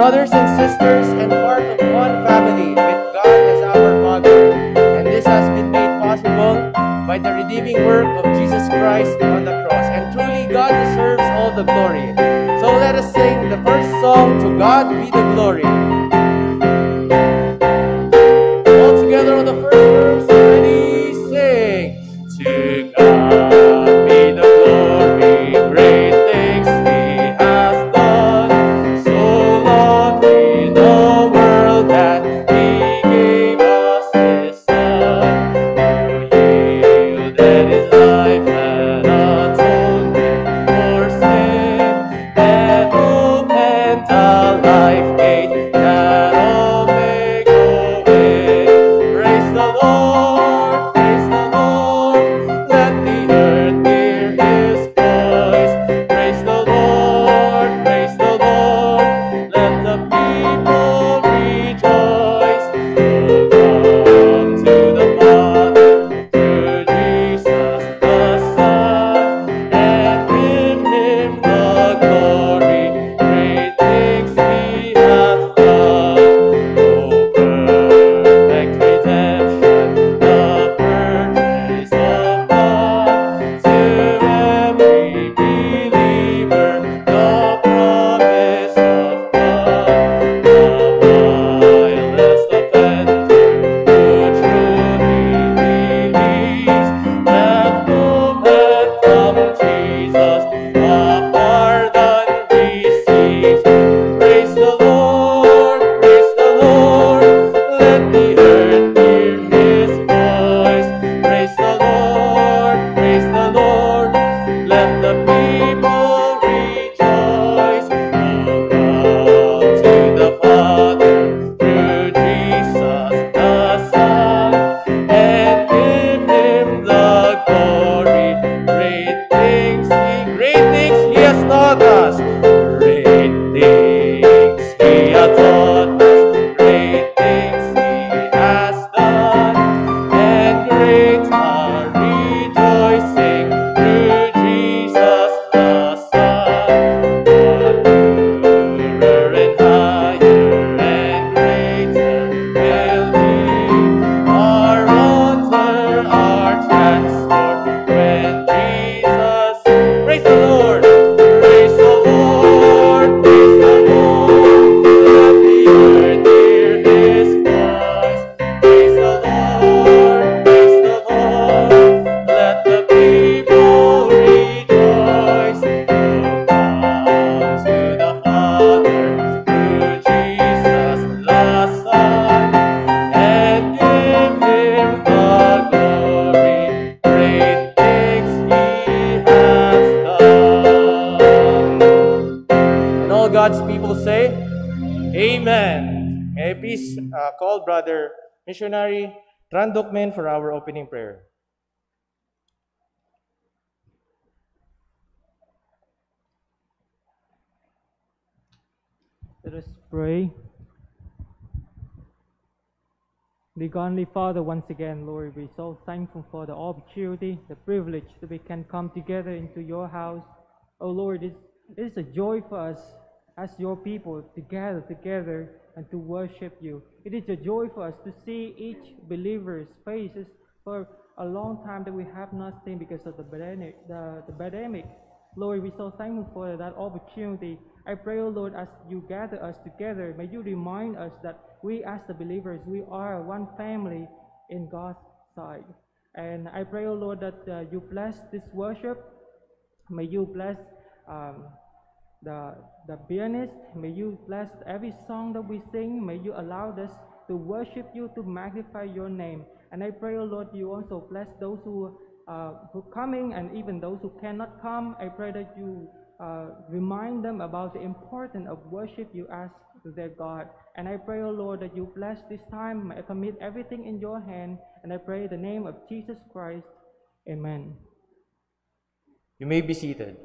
brothers and sisters and part of one family with God as our Father. And this has been made possible by the redeeming work of Jesus Christ on the cross. And truly, God deserves all the glory. So let us sing the first song, To God Be the Glory. All together on the first verse, ready, sing. To God be the glory, great things He has done. So lovely the world that He gave us His Son, who yielded His life and atonement for sin, and opened a life gate that all may go in. Praise the Lord, praise the Lord, let the earth hear His voice. Praise the Lord, praise the Lord, let the people rejoice. Oh, come to the Father through Jesus the Son, and give Him the glory, great things He hath done. Oh, perfect redemption, the purchase of God, to every believer, the promise of God. The vilest offender who truly believes that hope hath come Jesus, a pardon receives. Praise the Lord, let the earth hear His voice. Praise the Lord, let the people rejoice. Oh, come to the Father through Jesus the Son, and give Him the glory. Great things He has taught us. Great things He has taught us. Great things He has done. And great are rejoicing through Jesus the Son. But purer and higher and greater will be our honor, our transport when Jesus. Praise the Lord, praise the Lord, praise the Lord. Let the earth hear His voice. Praise the Lord, let the people rejoice. Oh, come to the Father through Jesus the Son, and give Him the glory. Great things He has done. And all God's people say, Amen. May I please call Brother Missionary Trandokmen for our opening prayer. Let us pray. Dear Godly Father, once again, Lord, we're so thankful for the opportunity, the privilege that we can come together into your house. Oh Lord, it is a joy for us as your people to gather together and to worship you. It is a joy for us to see each believer's faces for a long time that we have not seen because of the pandemic. Lord, we're so thankful for that opportunity. I pray, oh Lord, as you gather us together, may you remind us that we as the believers, we are one family in God's side. And I pray, oh Lord, that you bless this worship. May you bless the pianist. May you bless every song that we sing. May you allow us to worship you, to magnify your name. And I pray, oh Lord, you also bless those who are coming and even those who cannot come. I pray that you remind them about the importance of worship you as their God. And I pray, oh Lord, that you bless this time. I commit everything in your hand. And I pray in the name of Jesus Christ. Amen. You may be seated.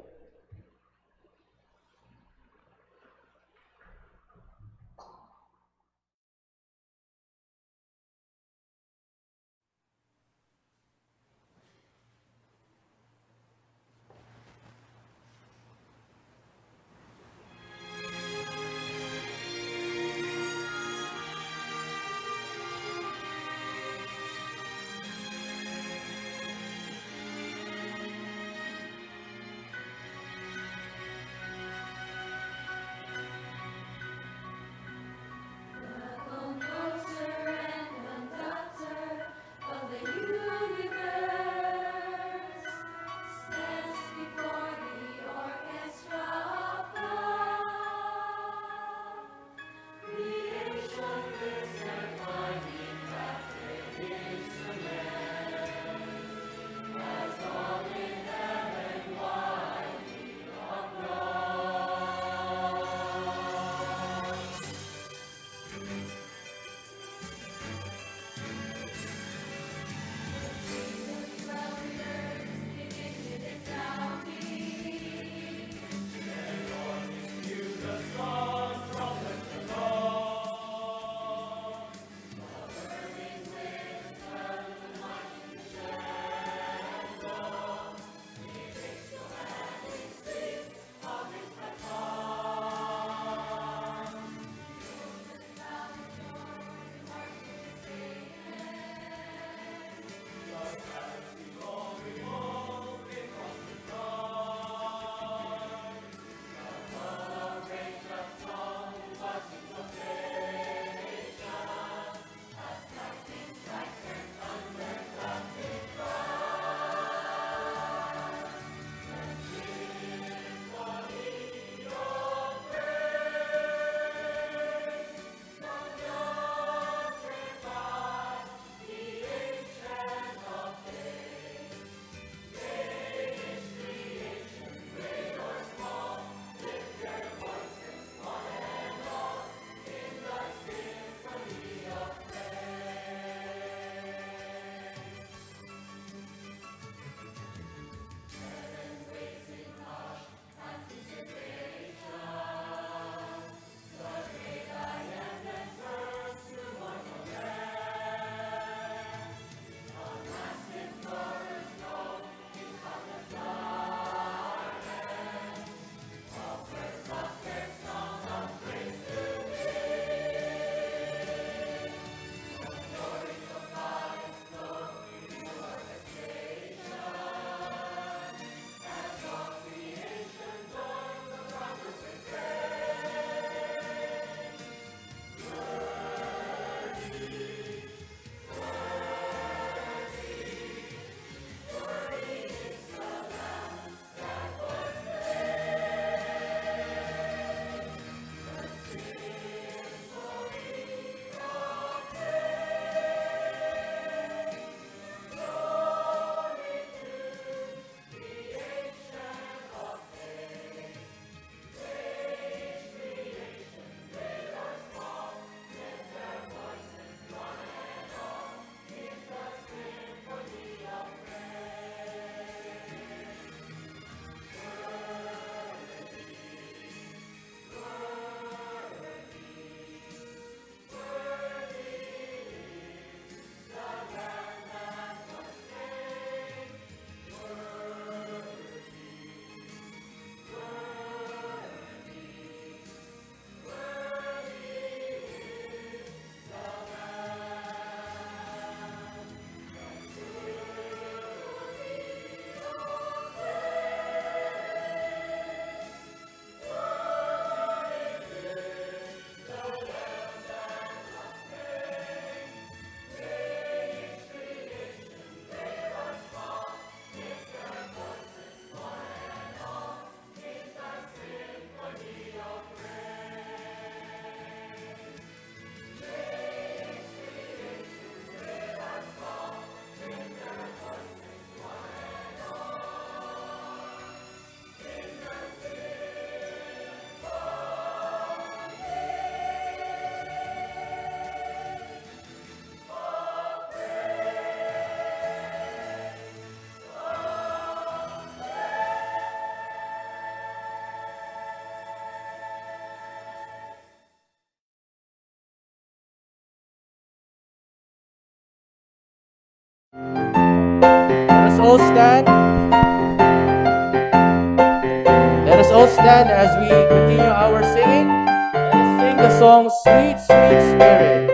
stand as we continue our singing. Let us sing the song, Sweet, Sweet Spirit.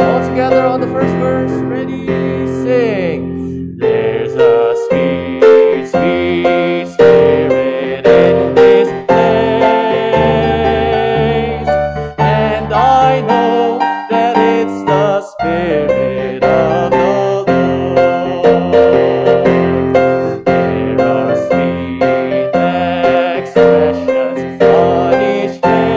All together on the first verse. Ready, sing. There's a sweet, sweet spirit in this place, and I know that it's the Spirit of the Lord. There are sweet expressions on each face,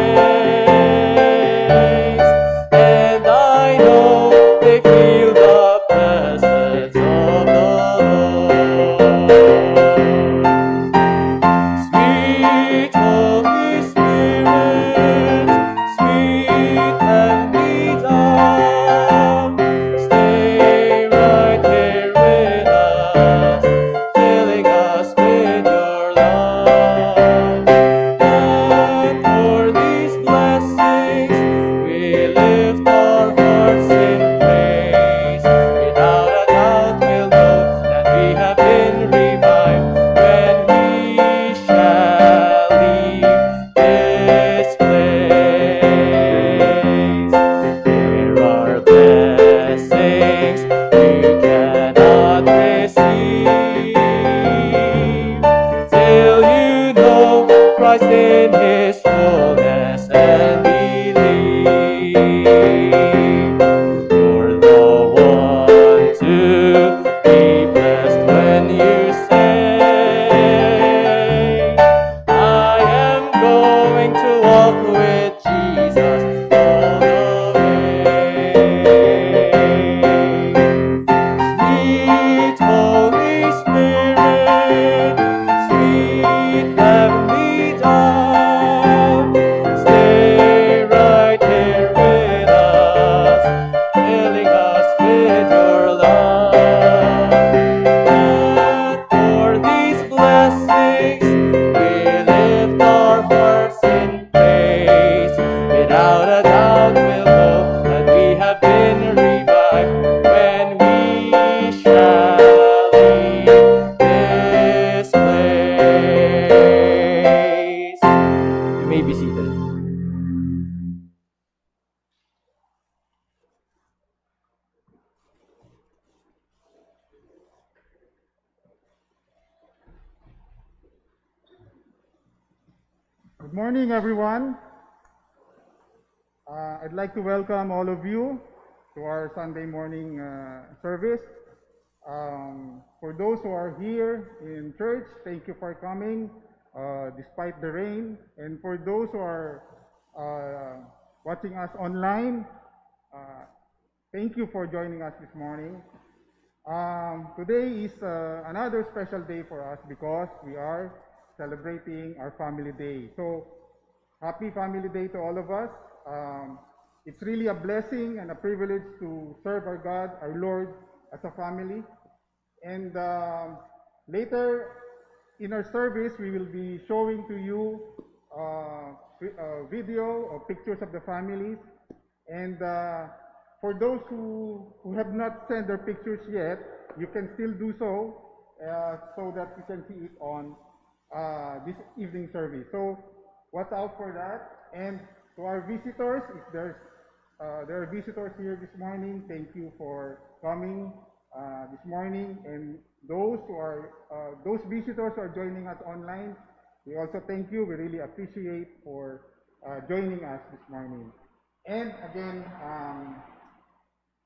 and I know they feel the presence of the Lord. Sweet Holy Spirit, sweet heavenly dove, stay right here with us, filling us with your love. And for these blessings, we lift our hearts in praise. Without a doubt, we'll know that we have been revived when we shall leave this place. There are blessings you cannot receive till you know Christ in His fullness and believe. You're the one to be blessed when you say, I am going to walk with Jesus all the way. Sweet Holy Spirit, sweet heavenly dove, stay right here with us, filling us with your love. And for these blessings, we lift our hearts in praise. Without a doubt, we'll know that we have been revived when we shall leave this place. You may be seated. Good morning, everyone. I'd like to welcome all of you to our Sunday morning service. For those who are here in church, thank you for coming despite the rain. And for those who are watching us online, thank you for joining us this morning. Today is another special day for us because we are celebrating our Family Day. So, happy Family Day to all of us. It's really a blessing and a privilege to serve our God, our Lord, as a family. And later in our service, we will be showing to you a video or pictures of the families. And for those who have not sent their pictures yet, you can still do so, so that you can see it on this evening service. So watch out for that. And to our visitors, if there are visitors here this morning, thank you for coming this morning. And those visitors who are joining us online, we also thank you. We really appreciate for joining us this morning. And again,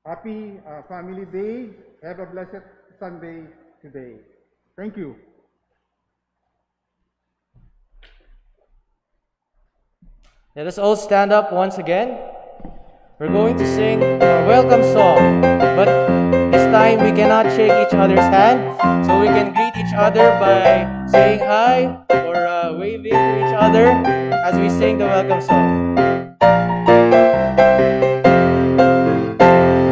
happy Family Day. Have a blessed Sunday today. Thank you. Let us all stand up once again. We're going to sing our welcome song, but this time we cannot shake each other's hand, so we can greet each other by saying hi or waving to each other as we sing the welcome song.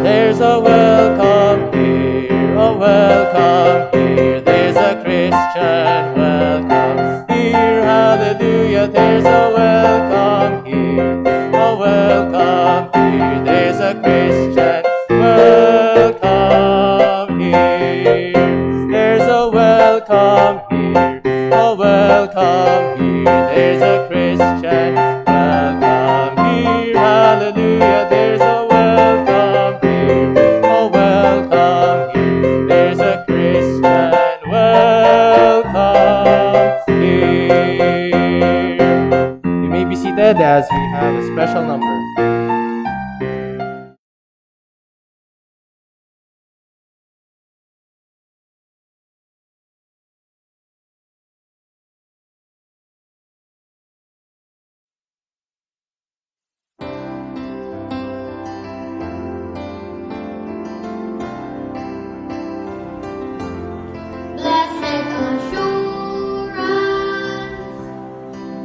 There's a welcome here, a welcome here. There's a Christian welcome here, hallelujah. There's a welcome here, a welcome here. There's a Christian welcome here. There's a welcome here. here. Oh, welcome here. There's a Christian. Welcome here. Hallelujah. There's a welcome here. Oh, welcome here. There's a Christian. Welcome here. You may be seated as we have a special number. Blessed assurance,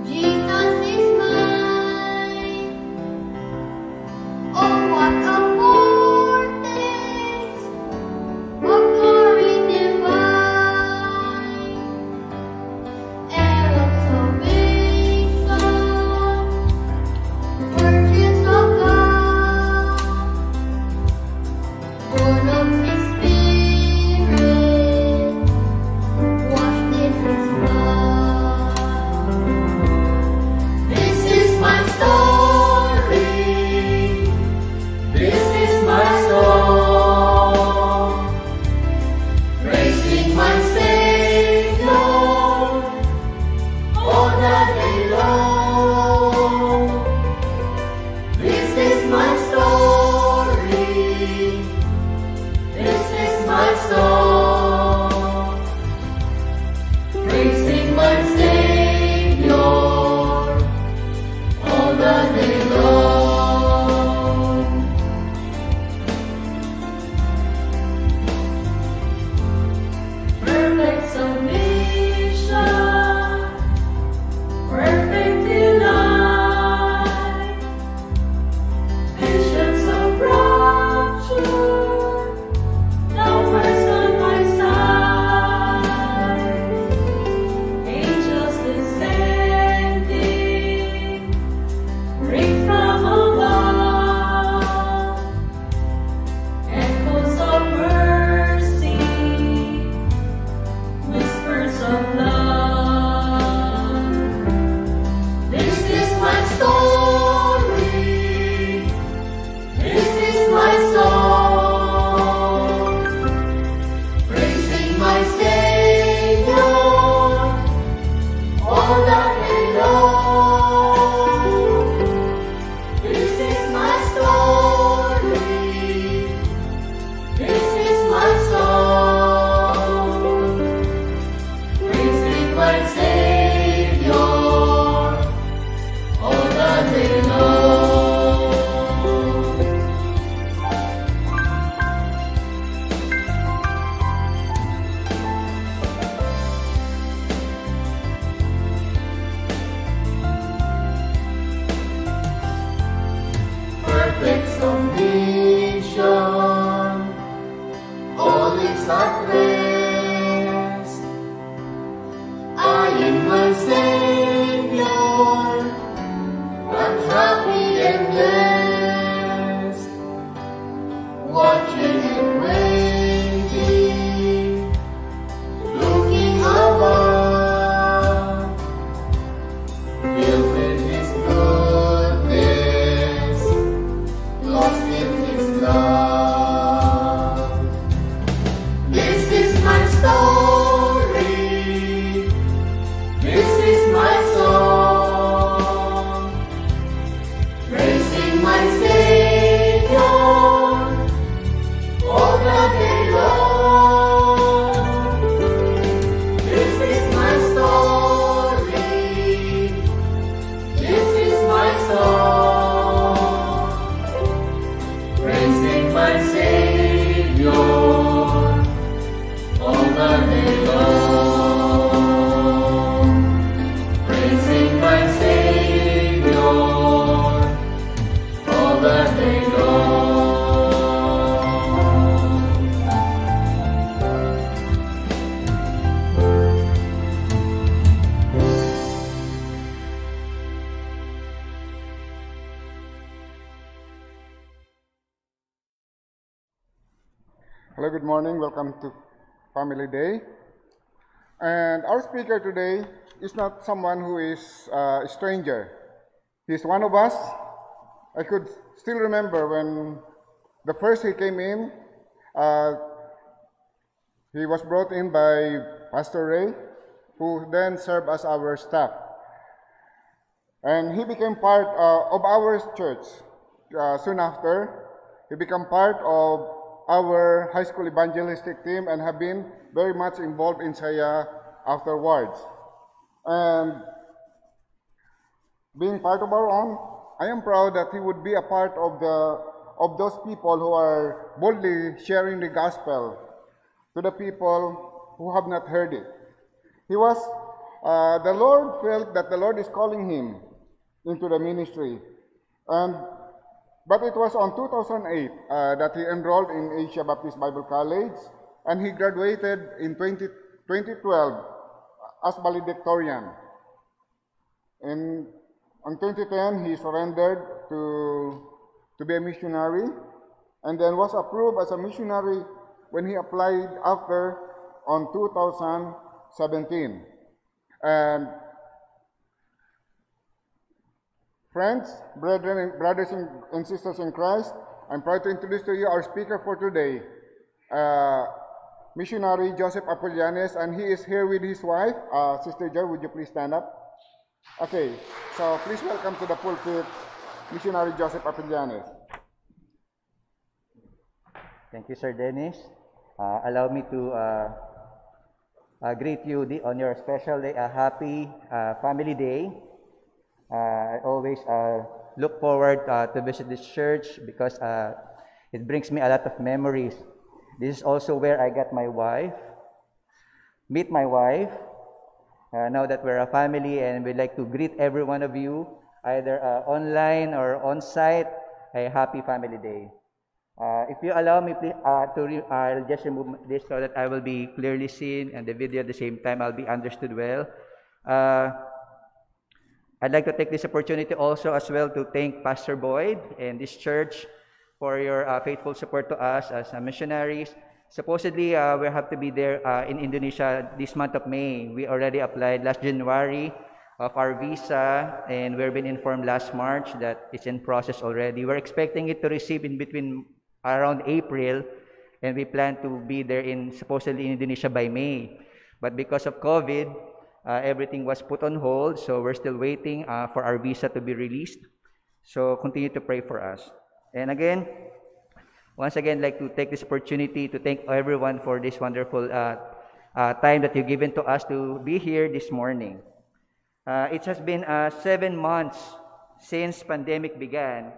Jesus is mine. Oh, what a foretaste of glory divine, heir of salvation, purchase of God, born of His Spirit, washed in His blood. This is my story. This is my song, praising my Savior all the day long. This is my story. This is my song, praising my Savior all the day long. Perfect submission, perfect delight, visions of rapture, now first on my side. Angels descending, ring from above, echoes of mercy, whispers of love. This is my story. This is my song, praising my Savior all the day long. This is my story. This is my song, praising my Savior all the day long. Perfect submission, all is at rest. I in my Savior, I'm happy and blessed, watching and waiting, looking above, filled with His goodness, lost in His love. This is my story. This is my song, praising my Savior all the day long. This is my story. This is my song, praising my Savior all the day long. Praising my Savior all the day long. Hello, good morning. Welcome to Family Day. And our speaker today is not someone who is a stranger. He's one of us. I could still remember when the first he came in, he was brought in by Pastor Ray, who then served as our staff. And he became part of our church soon after. He became part of our high school evangelistic team and have been very much involved in Saya afterwards. And being part of our own, I am proud that he would be a part of those people who are boldly sharing the gospel to the people who have not heard it. He was, the Lord felt that the Lord is calling him into the ministry. But it was on 2008 that he enrolled in Asia Baptist Bible College, and he graduated in 2012 as valedictorian. And in 2010, he surrendered to be a missionary, and then was approved as a missionary when he applied after on 2017. And friends, brothers and sisters in Christ, I'm proud to introduce to you our speaker for today, missionary Joseph Apollanes, and he is here with his wife. Sister Jo, would you please stand up? Okay, so please welcome to the pulpit, missionary Joseph Apollanes. Thank you, Sir Dennis. Allow me to greet you on your special day, a happy family day. I always look forward to visit this church because it brings me a lot of memories. This is also where I got my wife, meet my wife. Now that we're a family, and we'd like to greet every one of you, either online or on-site, a happy family day. If you allow me, please, I'll just remove this so that I will be clearly seen and the video at the same time I'll be understood well. I'd like to take this opportunity also as well to thank Pastor Boyd and this church for your faithful support to us as missionaries. Supposedly, we have to be there in Indonesia this month of May. We already applied last January of our visa, and we've been informed last March that it's in process already. We're expecting it to receive in between around April, and we plan to be there supposedly in Indonesia by May. But because of COVID, everything was put on hold, so we're still waiting for our visa to be released. So continue to pray for us. And again, once again, I'd like to take this opportunity to thank everyone for this wonderful time that you've given to us to be here this morning. It has been 7 months since pandemic began,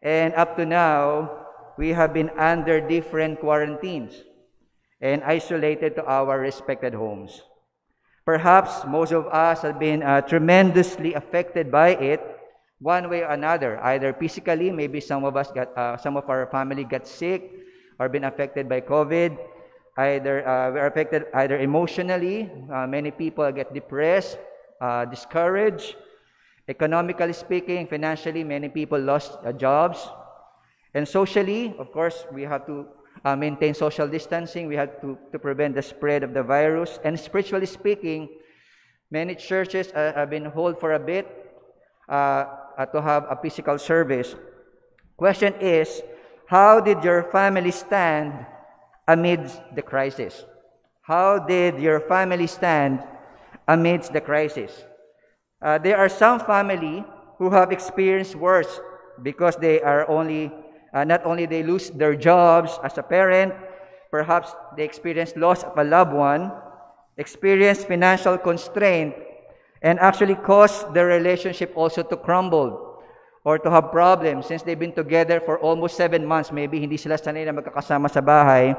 and up to now, we have been under different quarantines and isolated to our respected homes. Perhaps most of us have been tremendously affected by it, one way or another. Either physically, maybe some of our family got sick or been affected by COVID. Either we're affected either emotionally. Many people get depressed, discouraged. Economically speaking, financially, many people lost jobs. And socially, of course, we have to maintain social distancing. We have to prevent the spread of the virus. And spiritually speaking, many churches have been hold for a bit to have a physical service. Question is, how did your family stand amidst the crisis? How did your family stand amidst the crisis? There are some family who have experienced worse because they are not only they lose their jobs as a parent, perhaps they experience loss of a loved one, experience financial constraint, and actually cause their relationship also to crumble or to have problems since they've been together for almost 7 months. Maybe hindi sila sanay na magkakasama sa bahay.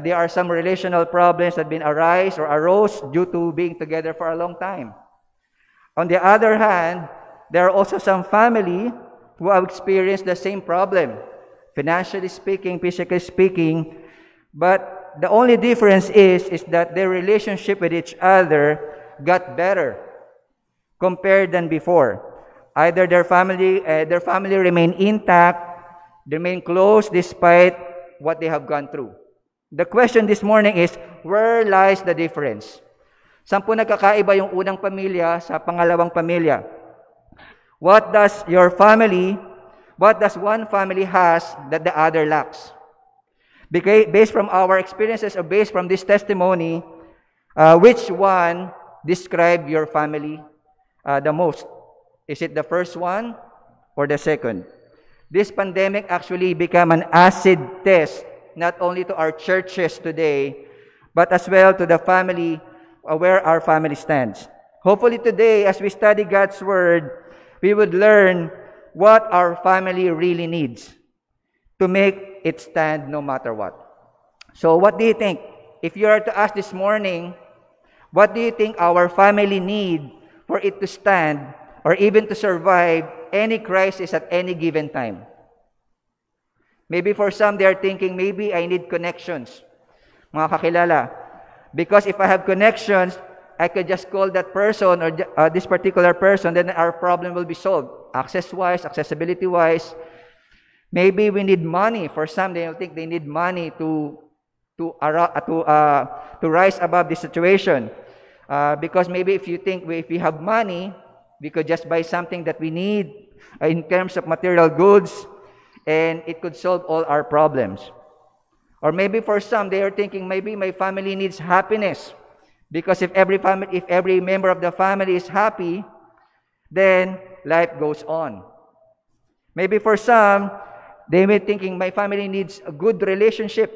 There are some relational problems that arose due to being together for a long time. On the other hand, there are also some family who have experienced the same problem, financially speaking, physically speaking, but the only difference is that their relationship with each other got better compared than before. Either their family remain intact, they remain close despite what they have gone through. The question this morning is, where lies the difference? Saan po nagkakaiba yung unang pamilya sa pangalawang pamilya? What does one family has that the other lacks? Based from our experiences or based from this testimony, which one describe your family the most? Is it the first one or the second? This pandemic actually became an acid test, not only to our churches today, but as well to the family, where our family stands. Hopefully today, as we study God's Word, we would learn what our family really needs to make it stand no matter what. So what do you think? If you are to ask this morning, what do you think our family need for it to stand or even to survive any crisis at any given time? Maybe for some, they are thinking, maybe I need connections. Mga kakilala. Because if I have connections, I could just call that person or this particular person, then our problem will be solved. Access-wise, accessibility-wise. Maybe we need money. For some, they think they need money to rise above this situation. Because maybe if you think if we have money, we could just buy something that we need in terms of material goods, and it could solve all our problems. Or maybe for some, they are thinking, maybe my family needs happiness. Because if every member of the family is happy, then life goes on. Maybe for some, they may be thinking, my family needs a good relationship.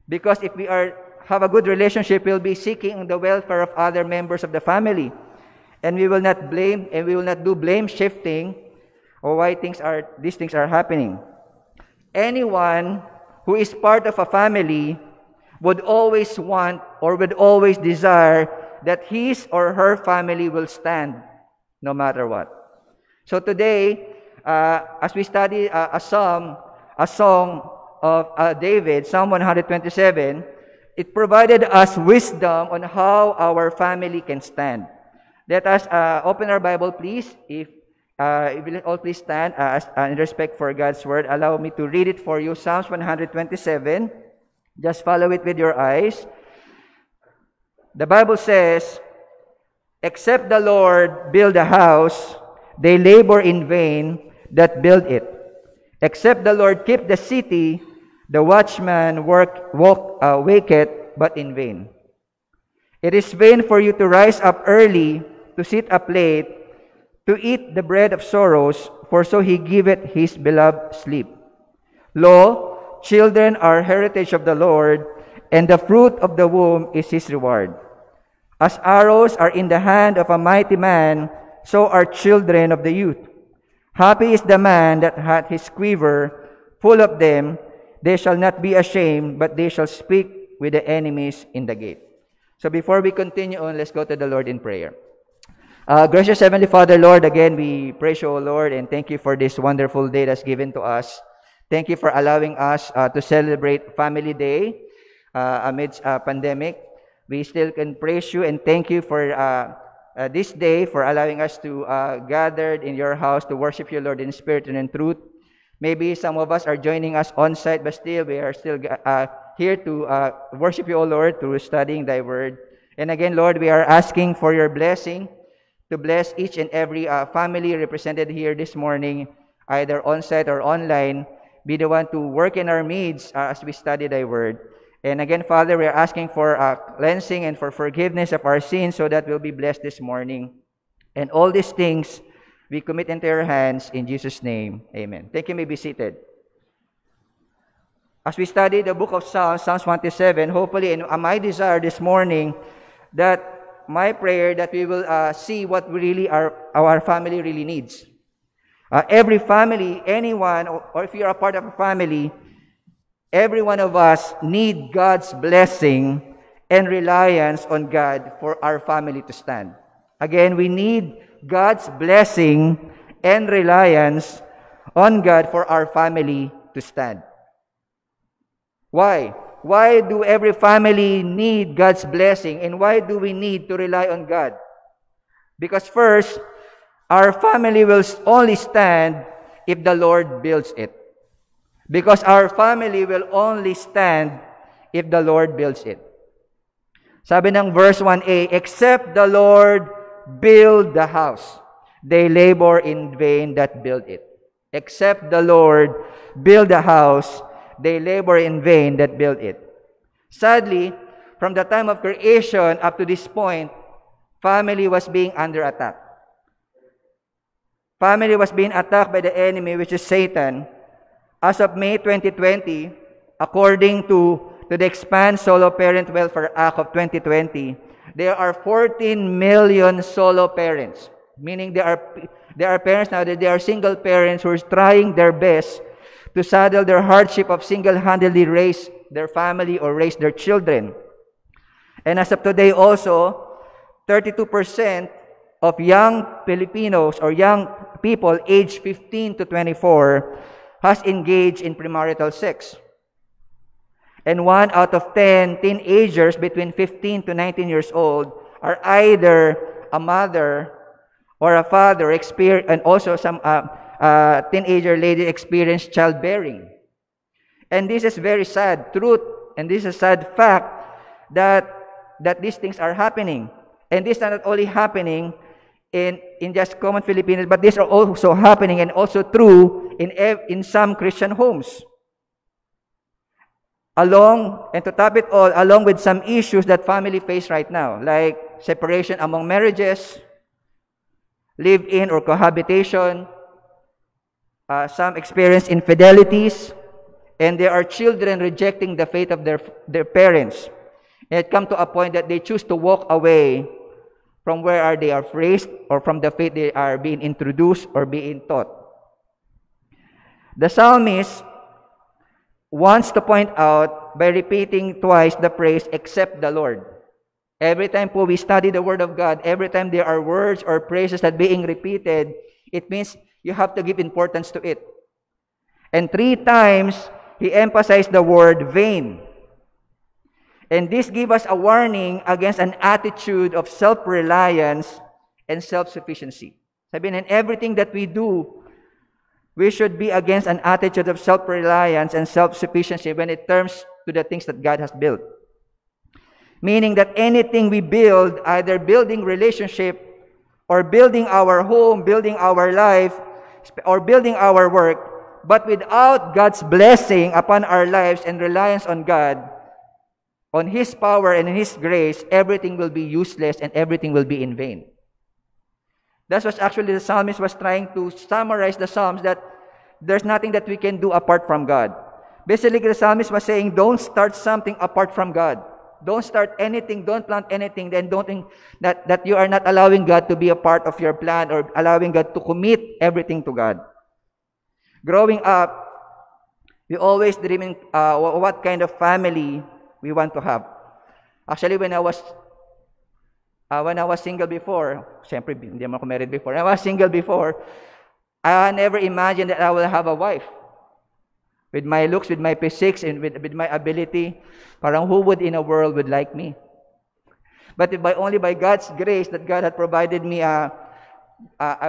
Because if we have a good relationship, we'll be seeking the welfare of other members of the family. And we will not blame, and we will not do blame shifting or why these things are happening. Anyone who is part of a family would always want or would always desire that his or her family will stand no matter what. So today, as we study a song of David, Psalm 127, it provided us wisdom on how our family can stand. Let us open our Bible, please. If you will all please stand in respect for God's Word. Allow me to read it for you. Psalms 127. Just follow it with your eyes. The Bible says, except the Lord build a house, they labor in vain that build it. Except the Lord keep the city, the watchman waketh, but in vain. It is vain for you to rise up early, to sit up late, to eat the bread of sorrows, for so he giveth his beloved sleep. Lo, children are heritage of the Lord, and the fruit of the womb is his reward. As arrows are in the hand of a mighty man, so are children of the youth. Happy is the man that hath his quiver full of them. They shall not be ashamed, but they shall speak with the enemies in the gate. So before we continue on, let's go to the Lord in prayer. Gracious Heavenly Father, Lord, again, we praise you, O Lord, and thank you for this wonderful day that's given to us. Thank you for allowing us to celebrate Family Day amidst a pandemic. We still can praise you and thank you for this day, for allowing us to gather in your house to worship you, Lord, in spirit and in truth. Maybe some of us are joining us on site, but still we are still here to worship you, O Lord, through studying thy word. And again, Lord, we are asking for your blessing to bless each and every family represented here this morning, either on site or online. Be the one to work in our midst as we study thy word. And again, Father, we are asking for cleansing and for forgiveness of our sins so that we'll be blessed this morning. And all these things we commit into your hands in Jesus' name. Amen. Thank you. May be seated. As we study the book of Psalms, Psalms 127, hopefully, and my desire this morning, that my prayer that we will see what really our family really needs. Every family, anyone, or if you're a part of a family, every one of us need God's blessing and reliance on God for our family to stand. Again, we need God's blessing and reliance on God for our family to stand. Why? Why do every family need God's blessing, and why do we need to rely on God? Because first, our family will only stand if the Lord builds it. Because our family will only stand if the Lord builds it. Sabi ng verse 1a, except the Lord build the house, they labor in vain that build it. Except the Lord build the house, they labor in vain that build it. Sadly, from the time of creation up to this point, family was being under attack. Family was being attacked by the enemy, which is Satan. As of May 2020, according to the Expand Solo Parent Welfare Act of 2020, there are 14 million solo parents, meaning there are parents now that they are single parents who are trying their best to saddle their hardship of single-handedly raise their family or raise their children. And as of today also, 32% of young Filipinos or young people aged 15 to 24 has engaged in premarital sex. And 1 out of 10 teenagers between 15 to 19 years old are either a mother or a father, and also some teenager lady experience childbearing. And this is very sad truth, and this is a sad fact that these things are happening. And this is not only happening in just common Filipinos, but these are also happening and also true in some Christian homes. And to top it all, along with some issues that family face right now, like separation among marriages, live-in or cohabitation, some experience infidelities, and there are children rejecting the faith of their parents. And it comes to a point that they choose to walk away from where they are raised or from the faith they are being introduced or being taught. The psalmist wants to point out by repeating twice the phrase, except the Lord. Every time we study the Word of God, every time there are words or phrases that being repeated, it means you have to give importance to it. And 3 times, he emphasized the word vain. And this gives us a warning against an attitude of self-reliance and self-sufficiency. Sabihin, in everything that we do, we should be against an attitude of self-reliance and self-sufficiency when it comes to the things that God has built. Meaning that anything we build, either building relationship or building our home, building our life, or building our work, but without God's blessing upon our lives and reliance on God, on His power and in His grace, everything will be useless and everything will be in vain. That's what actually the psalmist was trying to summarize the Psalms, that there's nothing that we can do apart from God. Basically, the psalmist was saying, don't start something apart from God. Don't start anything, don't plant anything, then don't think that you are not allowing God to be a part of your plan or allowing God to commit everything to God. Growing up, we always dreaming what kind of family we want to have. Actually, when I was single before, siyempre, hindi naman ako married before. When I was single before, I never imagined that I will have a wife. With my looks, with my physiques, and with my ability, parang who would in a world would like me? But only by God's grace that God had provided me, I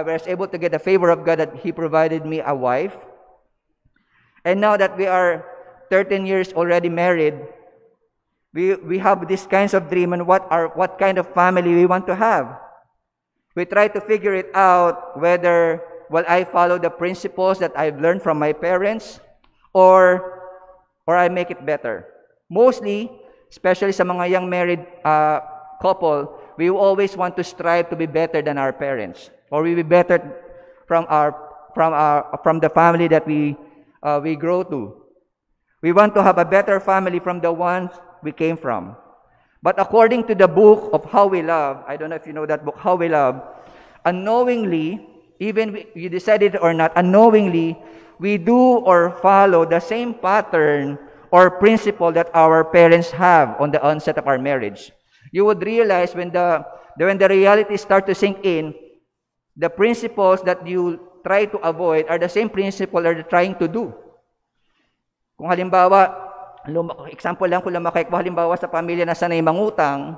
was able to get the favor of God that He provided me a wife. And now that we are 13 years already married, we have these kinds of dream and what kind of family we want to have. We try to figure it out whether will I follow the principles that I've learned from my parents or I make it better. Mostly, especially sa mga young married couple, we always want to strive to be better than our parents, or we be better from the family that we grow to. We want to have a better family from the ones we came from. But according to the book of How We Love, I don't know if you know that book, How We Love, unknowingly, even you decided or not, unknowingly, we do or follow the same pattern or principle that our parents have on the onset of our marriage. You would realize when the reality starts to sink in, the principles that you try to avoid are the same principle that you're trying to do. Kung halimbawa, example lang kung lumaki ko, halimbawa sa pamilya na sanay mangutang,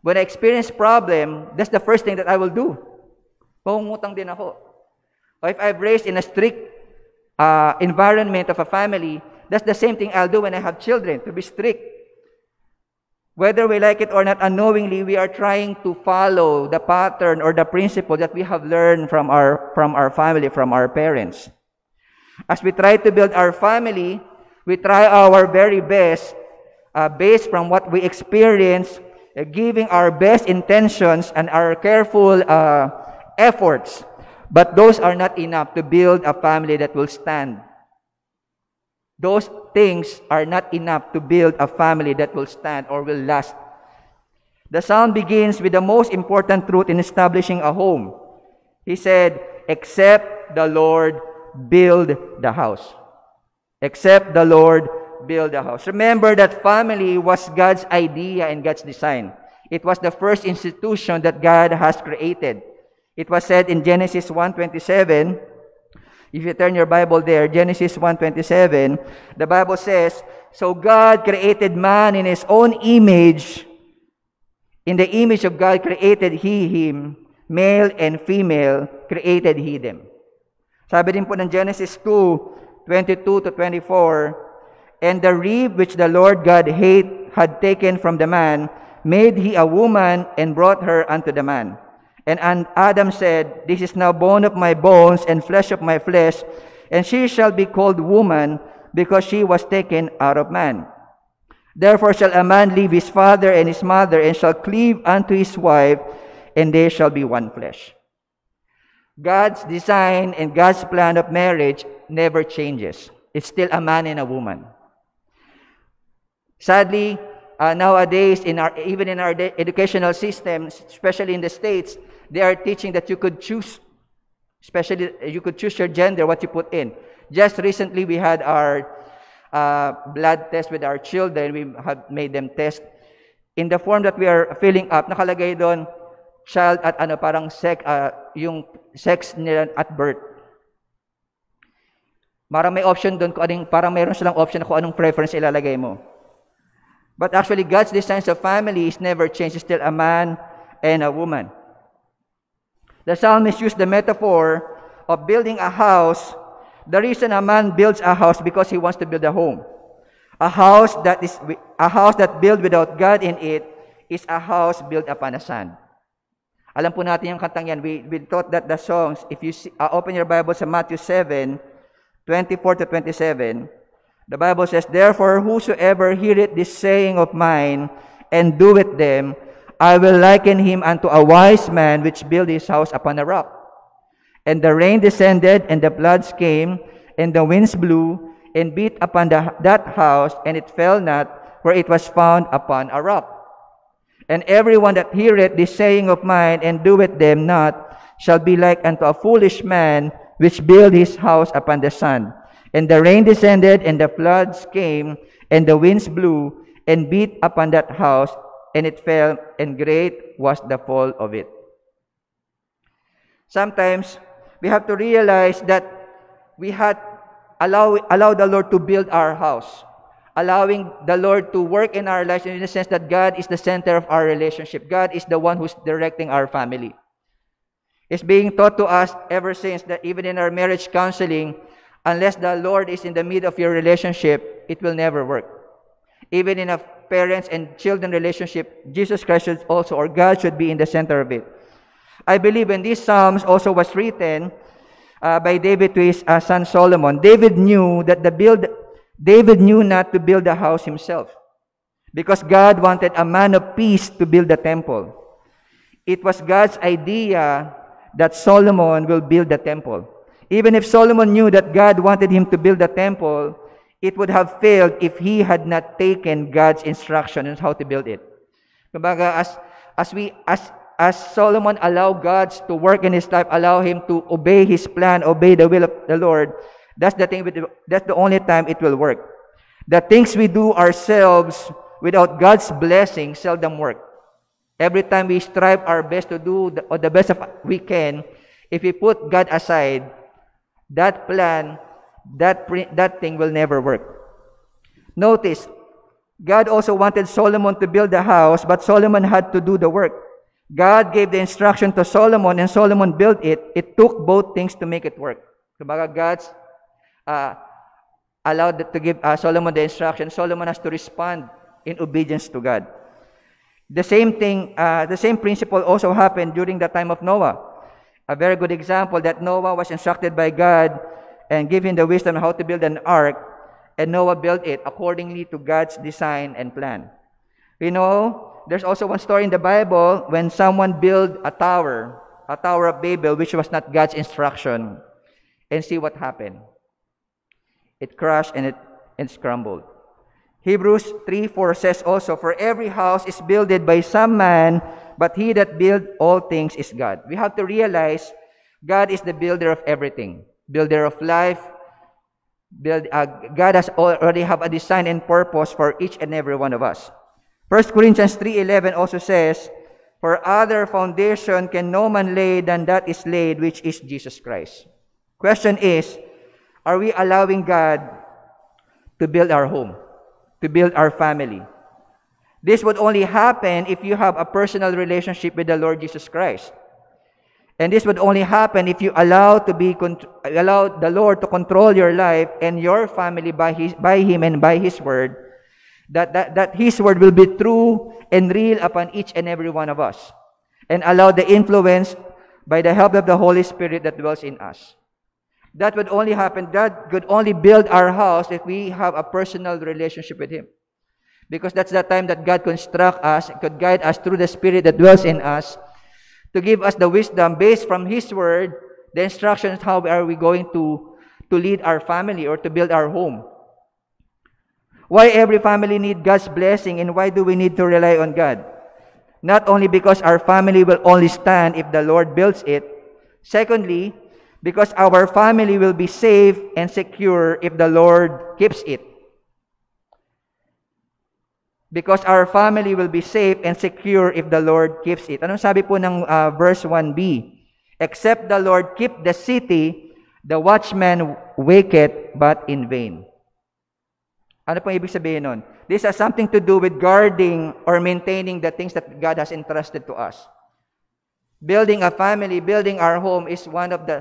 when I experience problem, that's the first thing that I will do. Mangungutang din ako. Or if I've raised in a strict environment of a family, that's the same thing I'll do when I have children, to be strict. Whether we like it or not, unknowingly, we are trying to follow the pattern or the principle that we have learned from our family, from our parents. As we try to build our family, we try our very best based from what we experience, giving our best intentions and our careful efforts. But those are not enough to build a family that will stand. Those things are not enough to build a family that will stand or will last. The psalm begins with the most important truth in establishing a home. He said, except the Lord build the house. Except the Lord build the house. Remember that family was God's idea and God's design. It was the first institution that God has created. It was said in Genesis 1:27. If you turn your Bible there, Genesis 1:27, the Bible says, so God created man in His own image. In the image of God created He him, male and female created He them. Sabi din po ng Genesis 2:22-24, and the rib which the Lord God had taken from the man, made He a woman and brought her unto the man. And Adam said, this is now bone of my bones and flesh of my flesh, and she shall be called woman, because she was taken out of man. Therefore shall a man leave his father and his mother, and shall cleave unto his wife, and they shall be one flesh. God's design and God's plan of marriage never changes. It's still a man and a woman. Sadly, nowadays, even in our educational systems, especially in the States, they are teaching that you could choose, especially you could choose your gender, what you put in. Just recently, we had our blood test with our children. We have made them test. In the form that we are filling up, nakalagay doon, child at parang yung sex nila at birth. Parang may option doon, parang mayroon silang option kung anong preference ilalagay mo. But actually, God's design of family is never changed. It's still a man and a woman. The psalmist used the metaphor of building a house. The reason a man builds a house because he wants to build a home. A house that built without God in it is a house built upon the sand. Alam po natin yung kantang yan. We taught that the songs. If you open your Bible sa Matthew 7:24-27, the Bible says, therefore, whosoever heareth this saying of mine, and doeth them, I will liken him unto a wise man which built his house upon a rock. And the rain descended, and the floods came, and the winds blew, and beat upon that house, and it fell not, for it was found upon a rock. And everyone that heareth this saying of mine, and doeth them not, shall be like unto a foolish man which built his house upon the sand. And the rain descended, and the floods came, and the winds blew, and beat upon that house, and it fell, and great was the fall of it. Sometimes, we have to realize that we had allow the Lord to build our house. Allowing the Lord to work in our lives in the sense that God is the center of our relationship. God is the one who's directing our family. It's being taught to us ever since that even in our marriage counseling, unless the Lord is in the middle of your relationship, it will never work. Even in a parents and children relationship, Jesus Christ should also, or God should be in the center of it. I believe when these Psalms also was written by David to his son Solomon, David knew not to build a house himself, because God wanted a man of peace to build the temple. It was God's idea that Solomon will build the temple. Even if Solomon knew that God wanted him to build the temple, it would have failed if he had not taken God's instruction on how to build it. Kumbaga, as Solomon allowed God to work in his life, allow him to obey his plan, obey the will of the Lord, that's the only time it will work. The things we do ourselves without God's blessing seldom work. Every time we strive our best to do the best of we can, if we put God aside, that plan, that thing will never work. Notice, God also wanted Solomon to build the house, but Solomon had to do the work. God gave the instruction to Solomon, and Solomon built it. It took both things to make it work. Kumbaga, God's allowed to give Solomon the instruction. Solomon has to respond in obedience to God. The same principle also happened during the time of Noah. A very good example that Noah was instructed by God and given the wisdom how to build an ark, and Noah built it accordingly to God's design and plan. We know there's also one story in the Bible when someone built a tower of Babel, which was not God's instruction, and see what happened. It crashed and it crumbled. Hebrews 3:4 says also, "For every house is builded by some man, but he that build all things is God." We have to realize God is the builder of everything, builder of life. God has already have a design and purpose for each and every one of us. 1 Corinthians 3:11 also says, "For other foundation can no man lay than that is laid, which is Jesus Christ." Question is, are we allowing God to build our home, to build our family? This would only happen if you have a personal relationship with the Lord Jesus Christ. And this would only happen if you allow the Lord to control your life and your family by Him and by His Word, that His Word will be true and real upon each and every one of us, and allow the influence by the help of the Holy Spirit that dwells in us. That would only happen, God could only build our house if we have a personal relationship with Him. Because that's the time that God could instruct us, could guide us through the Spirit that dwells in us, to give us the wisdom based from His Word, the instructions how are we going to lead our family or to build our home. Why every family need God's blessing, and why do we need to rely on God? Not only because our family will only stand if the Lord builds it. Secondly, because our family will be safe and secure if the Lord keeps it. Because our family will be safe and secure if the Lord keeps it. Anong sabi po ng verse 1b? "Except the Lord keep the city, the watchman waketh but in vain." Ano pong ibig sabihin nun? This has something to do with guarding or maintaining the things that God has entrusted to us. Building a family, building our home is one of the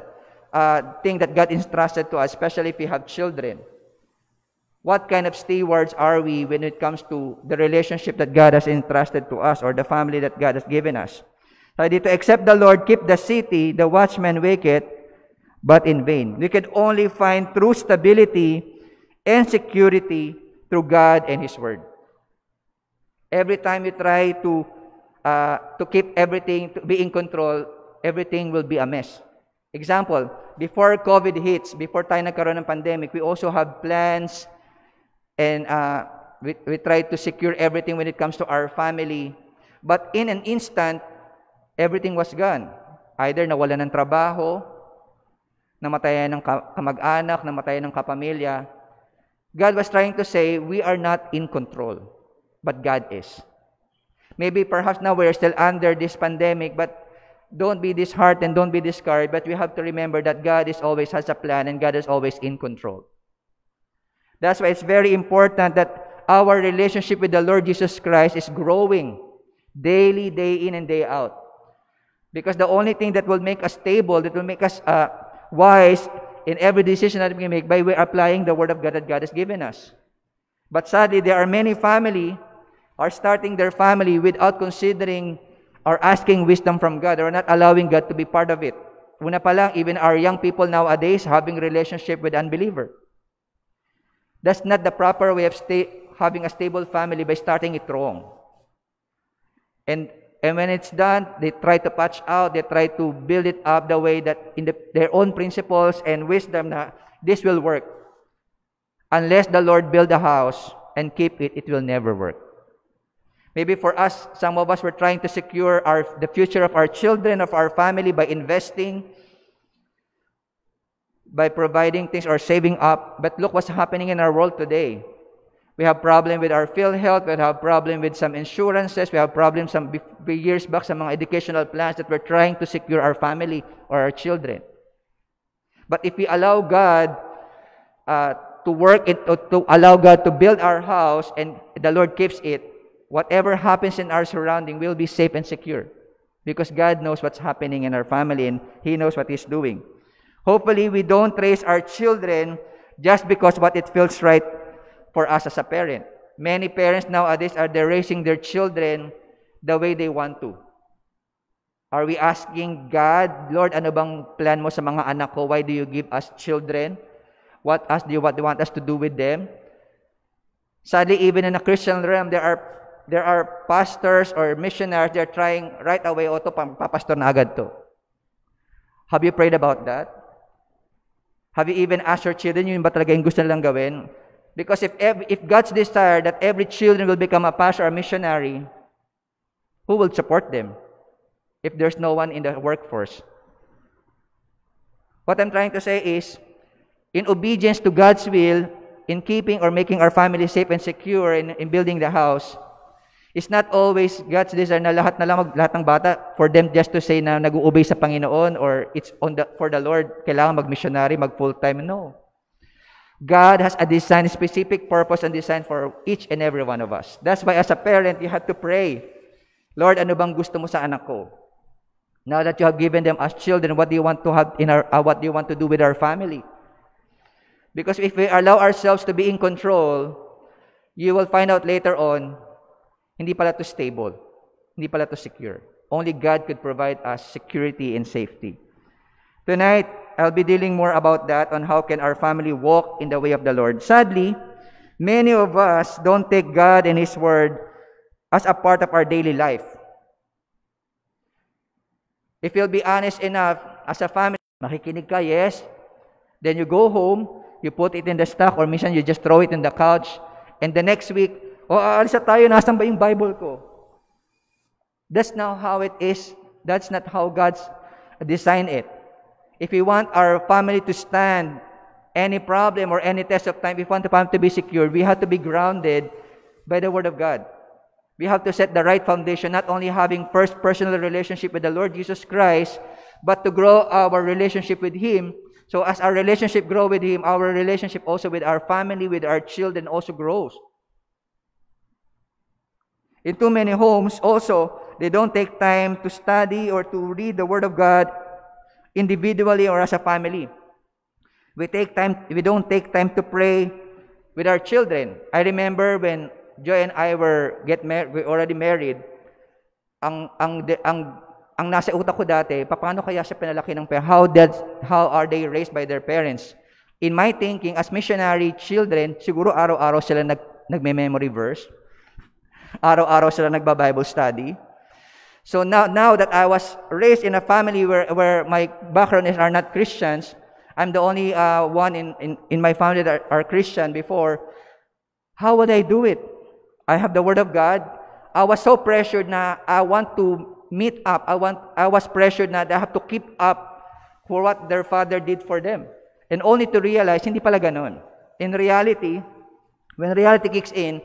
things that God entrusted to us, especially if we have children. What kind of stewards are we when it comes to the relationship that God has entrusted to us or the family that God has given us? So dito, "Except the Lord keep the city, the watchman waketh, but in vain." We can only find true stability and security through God and His Word. Every time we try to keep everything, to be in control, everything will be a mess. Example, before COVID hits, before tayo nagkaroon ng pandemic, we also have plans and we try to secure everything when it comes to our family. But in an instant, everything was gone. Either nawalan ng trabaho, namatayan ng kamag-anak, namatayan ng kapamilya. God was trying to say, we are not in control, but God is. Maybe perhaps now we are still under this pandemic, but don't be disheartened, don't be discouraged, but we have to remember that God is always has a plan and God is always in control. That's why it's very important that our relationship with the Lord Jesus Christ is growing daily, day in and day out. Because the only thing that will make us stable, that will make us wise in every decision that we make, by way applying the Word of God that God has given us. But sadly, there are many family are starting their family without considering or asking wisdom from God, or not allowing God to be part of it. Una pa lang, even our young people nowadays having relationship with unbeliever. That's not the proper way of having a stable family, by starting it wrong. And when it's done, they try to patch out, they try to build it up the way that in their own principles and wisdom na this will work. Unless the Lord build a house and keep it, it will never work. Maybe for us, some of us were trying to secure the future of our children, of our family, by investing, by providing things or saving up. But look what's happening in our world today. We have problem with our PhilHealth, we have problem with some insurances, we have problems some years back sa mga educational plans that we're trying to secure our family or our children. But if we allow God to work it, to allow God to build our house, and the Lord keeps it, whatever happens in our surrounding will be safe and secure. Because God knows what's happening in our family and He knows what He's doing. Hopefully, we don't raise our children just because what it feels right for us as a parent. Many parents nowadays they're raising their children the way they want to? Are we asking God, Lord, ano bang plan mo sa mga anak ko? Why do you give us children? What do you want us to do with them? Sadly, even in a Christian realm, there are pastors or missionaries, they're trying right away, papastor na agad to. Have you prayed about that? Have you even asked your children, yun ba talaga yung gusto nilang gawin? Because if God's desire that every children will become a pastor or missionary, who will support them if there's no one in the workforce? What I'm trying to say is, in obedience to God's will, in keeping or making our family safe and secure in building the house, it's not always God's desire na lahat ng bata, for them just to say na nag-uobey sa Panginoon or it's for the Lord, kailangan mag-missionary, mag-full-time. No. God has a design, specific purpose and design for each and every one of us. That's why as a parent, you have to pray, Lord, ano bang gusto mo sa anak ko? Now that you have given them as children, what do you want to have what do you want to do with our family? Because if we allow ourselves to be in control, you will find out later on, hindi pala to stable, hindi pala to secure. Only God could provide us security and safety. Tonight, I'll be dealing more about that, on how can our family walk in the way of the Lord. Sadly, many of us don't take God and His Word as a part of our daily life. If you'll be honest enough, as a family, makikinig ka, yes. Then you go home, you put it in the stock, or minsan you just throw it in the couch, and the next week, aalis na tayo, nasan ba yung Bible ko? That's not how it is. That's not how God's designed it. If we want our family to stand any problem or any test of time, if we want the family to be secure, we have to be grounded by the Word of God. We have to set the right foundation, not only having first personal relationship with the Lord Jesus Christ, but to grow our relationship with Him. So as our relationship grows with Him, our relationship also with our family, with our children also grows. In too many homes also, they don't take time to study or to read the Word of God individually or as a family. We don't take time to pray with our children. I remember when Joy and I we already married, ang nasa utak ko dati, paano kaya siya pinalaki ng parents? How are they raised by their parents? In my thinking, as missionary children, siguro araw-araw sila nagme-memory verse. Araw-araw sila nagba-Bible study. So now that I was raised in a family where my background are not Christians, I'm the only one in my family that are Christian before. How would I do it? I have the Word of God. I was so pressured na I want to meet up. I was pressured na I have to keep up for what their father did for them. And only to realize, hindi pala ganun. In reality, when reality kicks in,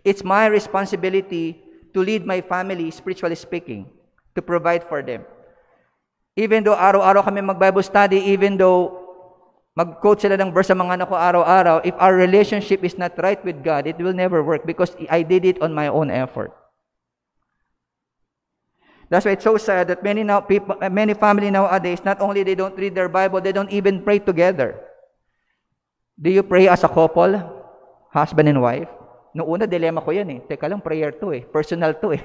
it's my responsibility to lead my family, spiritually speaking, to provide for them. Even though araw-araw kami mag-Bible study, even though mag-quote sila ng verse sa mga anak ko araw-araw, if our relationship is not right with God, it will never work because I did it on my own effort. That's why it's so sad that many family nowadays, not only they don't read their Bible, they don't even pray together. Do you pray as a couple, husband and wife? Noong una, dilemma ko yan eh. Teka lang, prayer to eh. Personal to eh.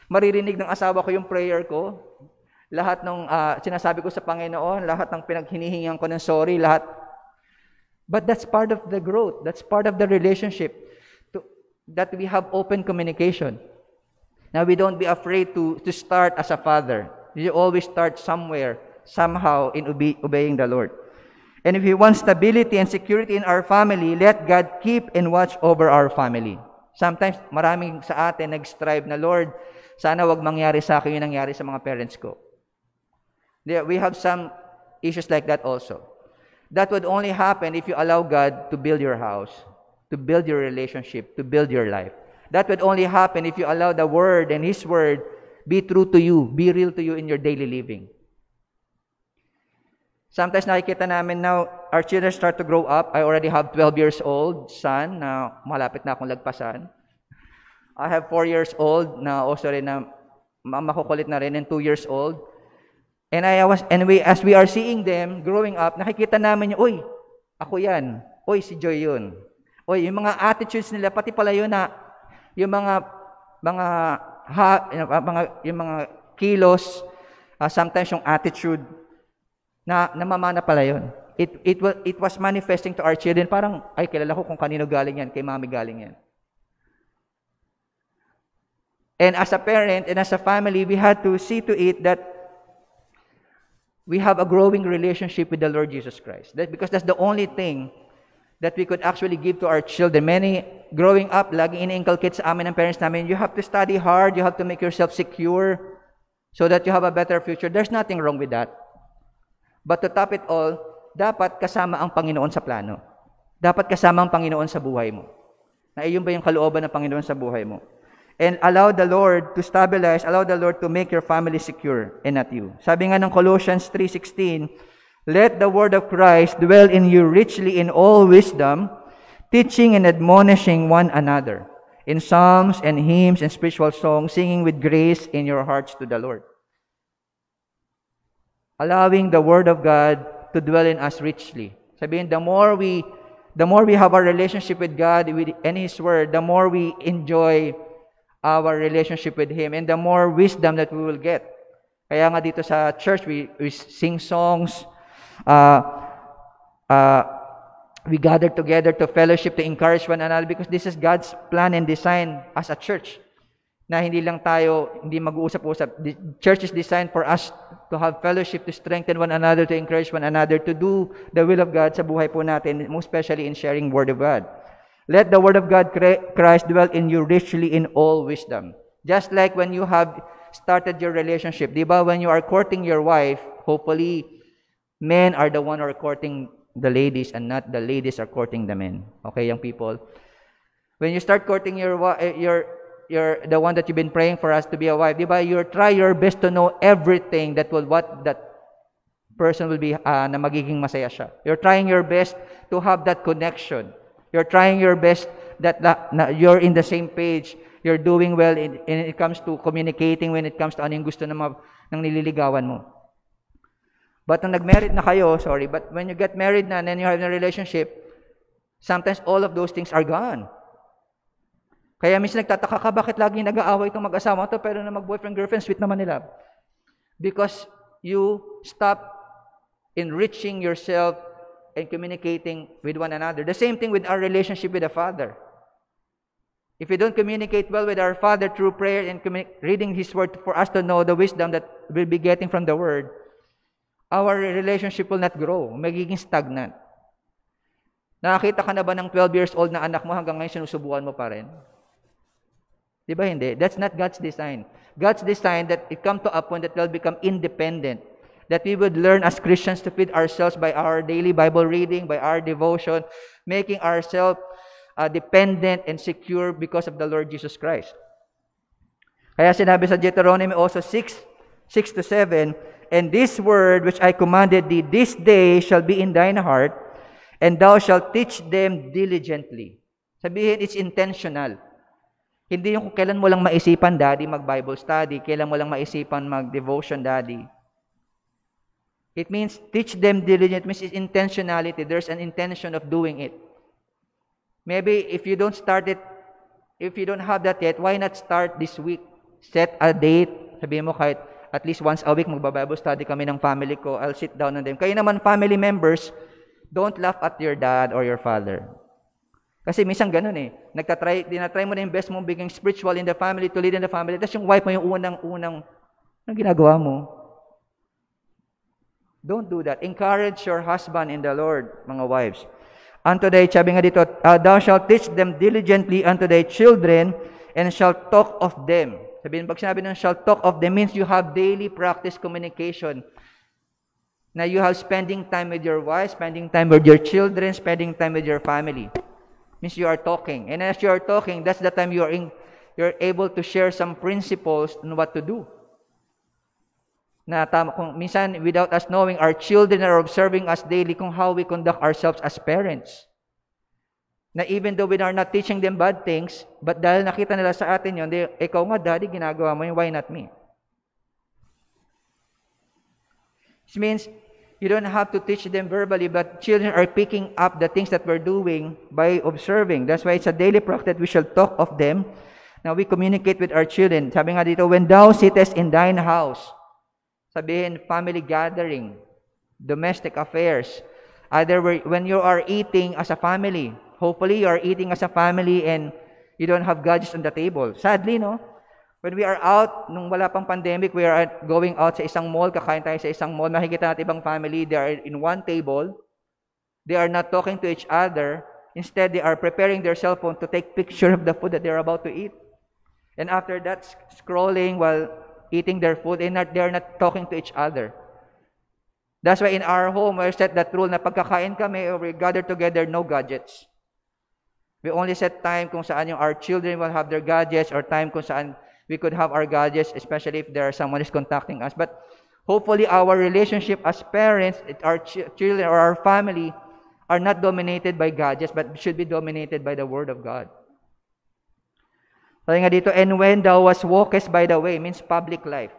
Maririnig ng asawa ko yung prayer ko. Lahat ng sinasabi ko sa Panginoon, lahat ng pinaghinihingan ko ng sorry, lahat. But that's part of the growth. That's part of the relationship. That we have open communication. Now, we don't be afraid to start as a father. You always start somewhere, somehow, in obeying the Lord. And if we want stability and security in our family, let God keep and watch over our family. Sometimes, maraming sa atin nag-strive na, Lord, sana wag mangyari sa akin yung nangyari sa mga parents ko. We have some issues like that also. That would only happen if you allow God to build your house, to build your relationship, to build your life. That would only happen if you allow the Word and His Word be true to you, be real to you in your daily living. Sometimes nakikita namin now, our children start to grow up. I already have 12 years old son na malapit na akong lagpasan. I have 4 years old na also rin na makukulit na rin, and 2 years old. And as we are seeing them growing up, nakikita namin yung, uy, ako yan. Uy, si Joy yun. Uy, yung mga attitudes nila, pati pala yun na, yung mga yung mga kilos, sometimes yung attitude, na namamana pala yun. It was manifesting to our children. Parang, ay, kilala ko kung kanino galing yan, kay mami galing yan. And as a parent and as a family, we had to see to it that we have a growing relationship with the Lord Jesus Christ. Because that's the only thing that we could actually give to our children. Many, growing up, laging ini-inculcate sa amin ng parents namin, you have to study hard, you have to make yourself secure so that you have a better future. There's nothing wrong with that. But to top it all, dapat kasama ang Panginoon sa plano. Dapat kasama ang Panginoon sa buhay mo. Na iyon ba yung kalooban ng Panginoon sa buhay mo? And allow the Lord to stabilize, allow the Lord to make your family secure and not you. Sabi nga ng Colossians 3:16, let the word of Christ dwell in you richly in all wisdom, teaching and admonishing one another in psalms and hymns and spiritual songs, singing with grace in your hearts to the Lord. Allowing the word of God to dwell in us richly. Sabihin, the more we have our relationship with God and His word, the more we enjoy our relationship with Him, and the more wisdom that we will get. Kaya nga dito sa church, we sing songs, we gather together to fellowship, to encourage one another, because this is God's plan and design as a church. Na hindi lang tayo, hindi mag-uusap-usap. The church is designed for us to have fellowship, to strengthen one another, to encourage one another, to do the will of God sa buhay po natin, most especially in sharing Word of God. Let the word of God, Christ, dwell in you richly in all wisdom. Just like when you have started your relationship, di ba? When you are courting your wife, hopefully, men are the one who are courting the ladies and not the ladies are courting the men. Okay, young people? When you start courting the one that you've been praying for us to be a wife, di ba? You try your best to know everything what that person will be, na magiging masaya siya. You're trying your best to have that connection. You're trying your best that you're in the same page. You're doing well when it comes to communicating, when it comes to ano yung gusto ng nililigawan mo. But nung nag-married na kayo, but when you get married na and then you have a relationship, sometimes all of those things are gone. Kaya minsan nagtataka ka, bakit lagi nag-aaway itong mag-asawa to, pero na mag-boyfriend-girlfriend, sweet naman nila. Because you stop enriching yourself and communicating with one another. The same thing with our relationship with the Father. If we don't communicate well with our Father through prayer and reading His Word for us to know the wisdom that we'll be getting from the Word, our relationship will not grow. Magiging stagnant. Nakakita ka na ba ng 12 years old na anak mo hanggang ngayon sinusubukan mo pa rin? Di ba hindi? That's not God's design. God's design that it come to a point that they'll become independent. That we would learn as Christians to feed ourselves by our daily Bible reading, by our devotion, making ourselves dependent and secure because of the Lord Jesus Christ. Kaya sinabi sa Deuteronomy also 6:6-7, and this word which I commanded thee this day shall be in thine heart, and thou shalt teach them diligently. Sabihin, it's intentional. Hindi yung kailan mo lang maisipan, daddy, mag-Bible study, kailan mo lang maisipan mag-devotion, daddy. It means teach them diligently. It means it's intentionality. There's an intention of doing it. Maybe if you don't start it, if you don't have that yet, why not start this week? Set a date. Sabihin mo kahit at least once a week magba-Bible study kami ng family ko. I'll sit down on them. Kayo naman family members, don't laugh at your dad or your father. Kasi minsan ganun eh. Dinatry mo na yung best mong biging spiritual in the family, to lead in the family. Tapos yung wife mo yung unang ginagawa mo. Don't do that. Encourage your husband in the Lord, mga wives. Unto thy, sabi nga dito, thou shalt teach them diligently unto thy children, and shalt talk of them. Sabihin, pag sinabi ng shalt talk of them, means you have daily practice communication. Na you have spending time with your wife, spending time with your children, spending time with your family. Means you are talking. And as you are talking, that's the time you're able to share some principles on what to do. Na kung minsan, without us knowing, our children are observing us daily kung how we conduct ourselves as parents. Na even though we are not teaching them bad things, but dahil nakita nila sa atin yun, ikaw nga, daddy, ginagawa mo yun, why not me? This means, you don't have to teach them verbally, but children are picking up the things that we're doing by observing. That's why it's a daily practice that we shall talk of them. Now, we communicate with our children. Sabi nga dito, when thou sittest in thine house, sabihin, family gathering, domestic affairs, either when you are eating as a family, hopefully you are eating as a family and you don't have gadgets on the table. Sadly, no? When we are out, nung wala pang pandemic, we are going out sa isang mall, kakain tayo sa isang mall, makikita natin ibang family, they are in one table, they are not talking to each other, instead they are preparing their cell phone to take picture of the food that they are about to eat. And after that, scrolling while eating their food, and they are not talking to each other. That's why in our home, we set that rule na pagkakain kami or we gather together, no gadgets. We only set time kung saan our children will have their gadgets or time kung saan we could have our gadgets, especially if there is someone is contacting us. But hopefully our relationship as parents, our children or our family are not dominated by gadgets, but should be dominated by the Word of God. Sabi nga dito, and when thou walkest by the way, means public life.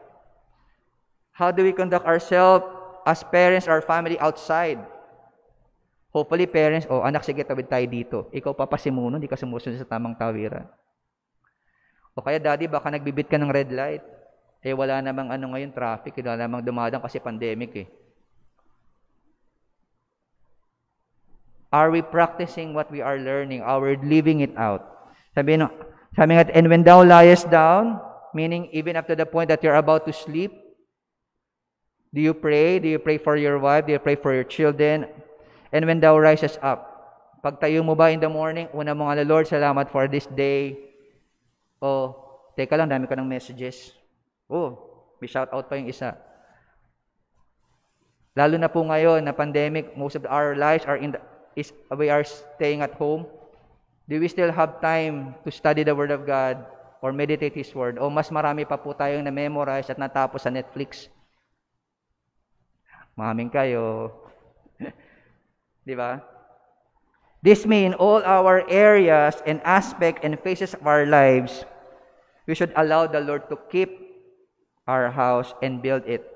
How do we conduct ourselves as parents or family outside? Hopefully, parents, anak, sige, tawid tayo dito. Ikaw papasimuno, hindi ka sumusunod sa tamang tawiran. O kaya, daddy, baka nagbibit ka ng red light. Wala namang ngayon, traffic, wala namang dumadang kasi pandemic eh. Are we practicing what we are learning? Are we living it out? Sabi nga, and when thou liest down, meaning even up to the point that you're about to sleep, do you pray? Do you pray for your wife? Do you pray for your children? And when thou rises up, pagtayo mo ba in the morning, una mo nga, Lord, salamat for this day. Teka lang, dami ko ng messages. May shout out pa yung isa. Lalo na po ngayon na pandemic, most of our lives are we are staying at home. Do we still have time to study the Word of God or meditate His Word? O mas marami pa po tayong na-memorize at natapos sa Netflix? Maraming kayo. Di ba? This means all our areas and aspects and phases of our lives, we should allow the Lord to keep our house and build it.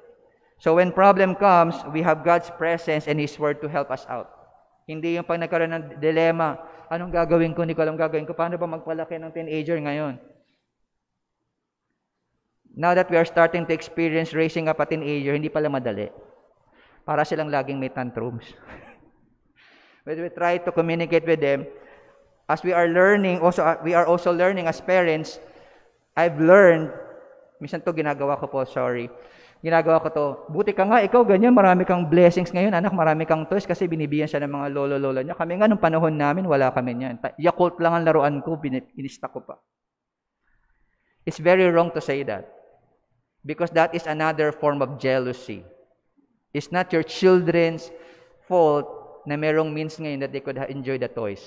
So when problem comes, we have God's presence and His Word to help us out. Hindi yung pag nagkaroon ng dilemma, anong gagawin ko, hindi ko alam gagawin ko, paano ba magpalaki ng teenager ngayon? Now that we are starting to experience raising up a teenager, hindi pala madali. Para silang laging may tantrums. When we try to communicate with them, as we are learning, we are also learning as parents. I've learned, minsan to ginagawa ko po, ginagawa ko to, buti ka nga, ikaw ganyan, marami kang blessings ngayon, anak, marami kang toys kasi binibigyan siya ng mga lolo-lola niya. Kami nga, nung panahon namin, wala kami niyan. Yakult lang ang laruan ko, inista ko pa. It's very wrong to say that because that is another form of jealousy. It's not your children's fault na merong means ngayon that they could enjoy the toys.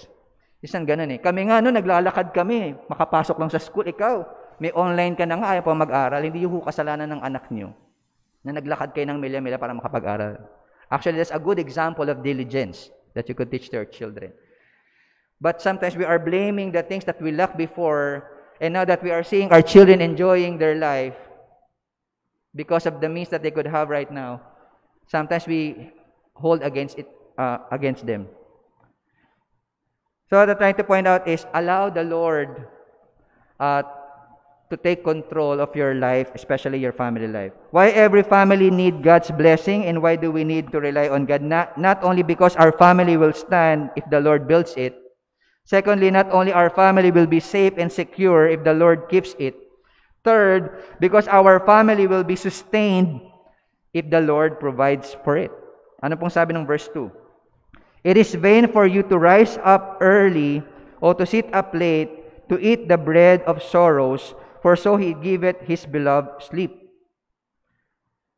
Isang ganun eh. Kami nga, naglalakad kami, makapasok lang sa school, ikaw, may online ka na nga, ayaw pa mag-aral, hindi yung kasalanan ng anak niyo na naglakad kayo ng milya-milya para makapag-aral. Actually, that's a good example of diligence that you could teach to your children. But sometimes we are blaming the things that we lacked before, and now that we are seeing our children enjoying their life because of the means that they could have right now, sometimes we hold against them. So what I'm trying to point out is allow the Lord to take control of your life, especially your family life. Why every family need God's blessing, and why do we need to rely on God? Not only because our family will stand if the Lord builds it. Secondly, not only our family will be safe and secure if the Lord keeps it. Third, because our family will be sustained if the Lord provides for it. Ano pong sabi ng verse 2? It is vain for you to rise up early or to sit up late to eat the bread of sorrows, for so He giveth His beloved sleep.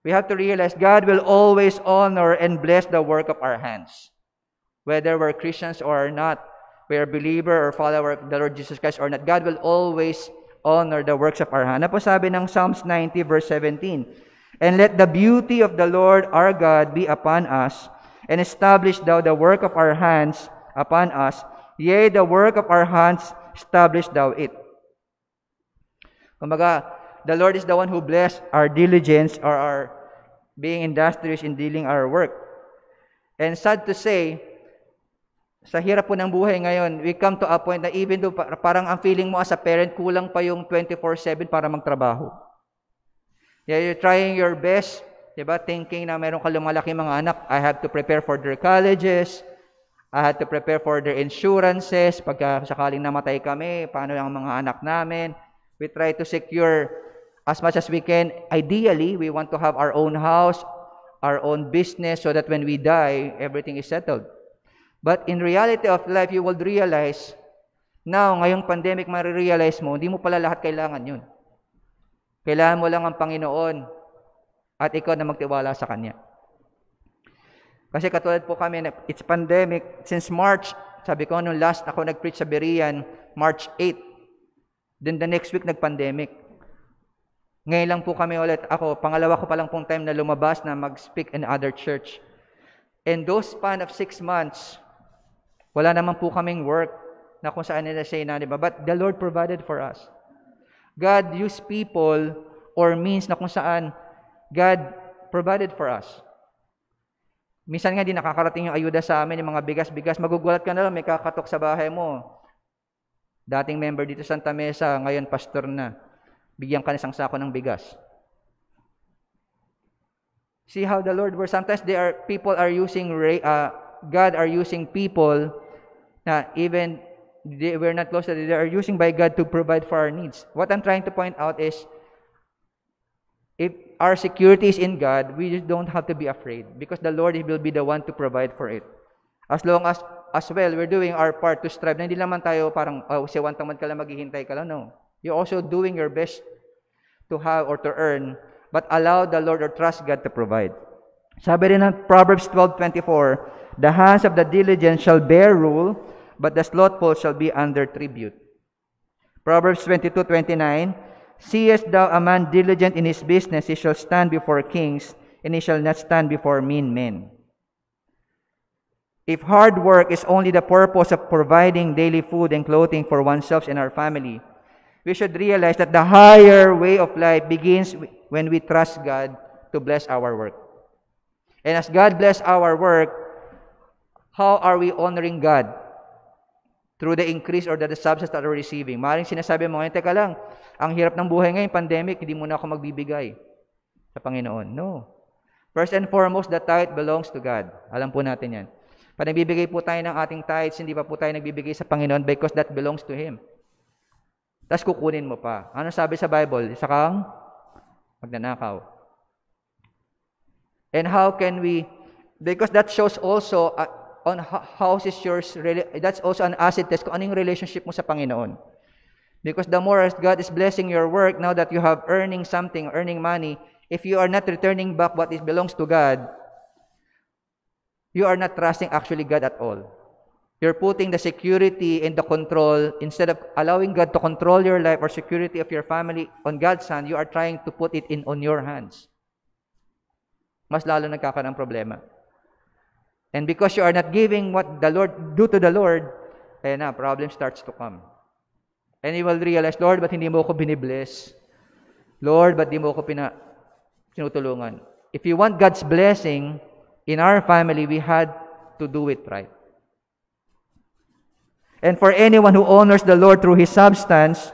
We have to realize God will always honor and bless the work of our hands. Whether we're Christians or not, we're a believer or follower of the Lord Jesus Christ or not, God will always honor the works of our hands. Ano po sabi ng Psalms 90 verse 17? And let the beauty of the Lord our God be upon us, and establish thou the work of our hands upon us. Yea, the work of our hands, establish thou it. Kumbaga, the Lord is the one who bless our diligence or our being industrious in dealing our work. And sad to say, Sa hirap po ng buhay ngayon, we come to a point na even though parang ang feeling mo as a parent, kulang pa yung 24/7 para magtrabaho. Yeah, you're trying your best, diba? Thinking na meron ka lumalaki mga anak, I have to prepare for their colleges, I had to prepare for their insurances, pagka sakaling namatay kami, paano ang mga anak namin. We try to secure as much as we can. Ideally, we want to have our own house, our own business, so that when we die, everything is settled. But in reality of life, you will realize, now, ngayong pandemic, marirealize mo, hindi mo pala lahat kailangan yun. Kailangan mo lang ang Panginoon at ikaw na magtiwala sa Kanya. Kasi katulad po kami, it's pandemic, since March, sabi ko nung last ako nag-preach sa Berean, March 8. Then the next week, nag-pandemic. Ngayon lang po kami ulit, pangalawa ko pa lang pong time na lumabas na mag-speak in other church. And those span of 6 months, wala naman po kaming work na kung saan nila say na, diba? But the Lord provided for us. God used people or means na kung saan God provided for us. Minsan nga di nakakarating yung ayuda sa amin, yung mga bigas-bigas. Magugulat ka na lang, may kakatok sa bahay mo. Dating member dito sa Santa Mesa, ngayon pastor na. Bigyan ka ng isang sako ng bigas. See how the Lord works. Sometimes God are using people na even we're not close to it, they are using by God to provide for our needs. What I'm trying to point out is, if our security is in God, we just don't have to be afraid because the Lord will be the one to provide for it. As long as well, we're doing our part to strive. Na hindi naman tayo parang, siwan tamad ka lang, maghihintay ka lang. No. You're also doing your best to have or to earn, but allow the Lord or trust God to provide. Sabi rin ng Proverbs 12:24, the hands of the diligent shall bear rule, but the slothful shall be under tribute. Proverbs 22:29, seest thou a man diligent in his business, he shall stand before kings, and he shall not stand before mean men. If hard work is only the purpose of providing daily food and clothing for oneself and our family, we should realize that the higher way of life begins when we trust God to bless our work. And as God bless our work, how are we honoring God? Through the increase or the substance that we're receiving. Maaaring sinasabi mo, teka lang, ang hirap ng buhay ngayon, pandemic, hindi muna ako magbibigay sa Panginoon. No. First and foremost, the tithe belongs to God. Alam po natin yan. Pag nagbibigay po tayo ng ating tithes, hindi pa po tayo nagbibigay sa Panginoon because that belongs to Him. Tapos kukunin mo pa. Ano sabi sa Bible? Isa kang magnanakaw. And how can we, because that shows also on how is yours, that's also an asset test kung anong relationship mo sa Panginoon. Because the more as God is blessing your work, now that you have earning something, earning money, if you are not returning back what belongs to God, you are not trusting actually God at all. You're putting the security and the control, instead of allowing God to control your life or security of your family on God's hand, you are trying to put it on your hands. Mas lalo nagkakaroon ng problema. And because you are not giving what the Lord do to the Lord, problem starts to come. And you will realize, Lord, ba't hindi mo ako binibless? Lord, ba't di mo ako tinutulungan? If you want God's blessing in our family, we had to do it right. And for anyone who honors the Lord through His substance,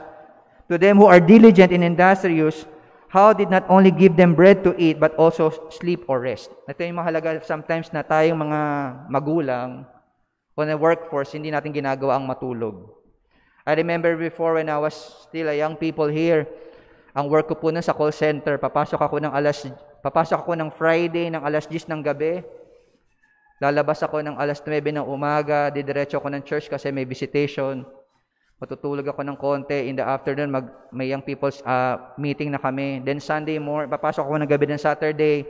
to them who are diligent and industrious, how did not only give them bread to eat, but also sleep or rest. Ito yung mahalaga sometimes na tayong mga magulang o na workforce, hindi natin ginagawa ang matulog. I remember before when I was still a young people here, ang work ko po nun sa call center, papasok ako ng Friday ng alas 10 ng gabi, lalabas ako ng alas 9 ng umaga, didiretso ako ng church kasi may visitation. Matutulog ako ng konti. In the afternoon, may young people's meeting na kami. Then Sunday morning, papasok ako ng gabi ng Saturday.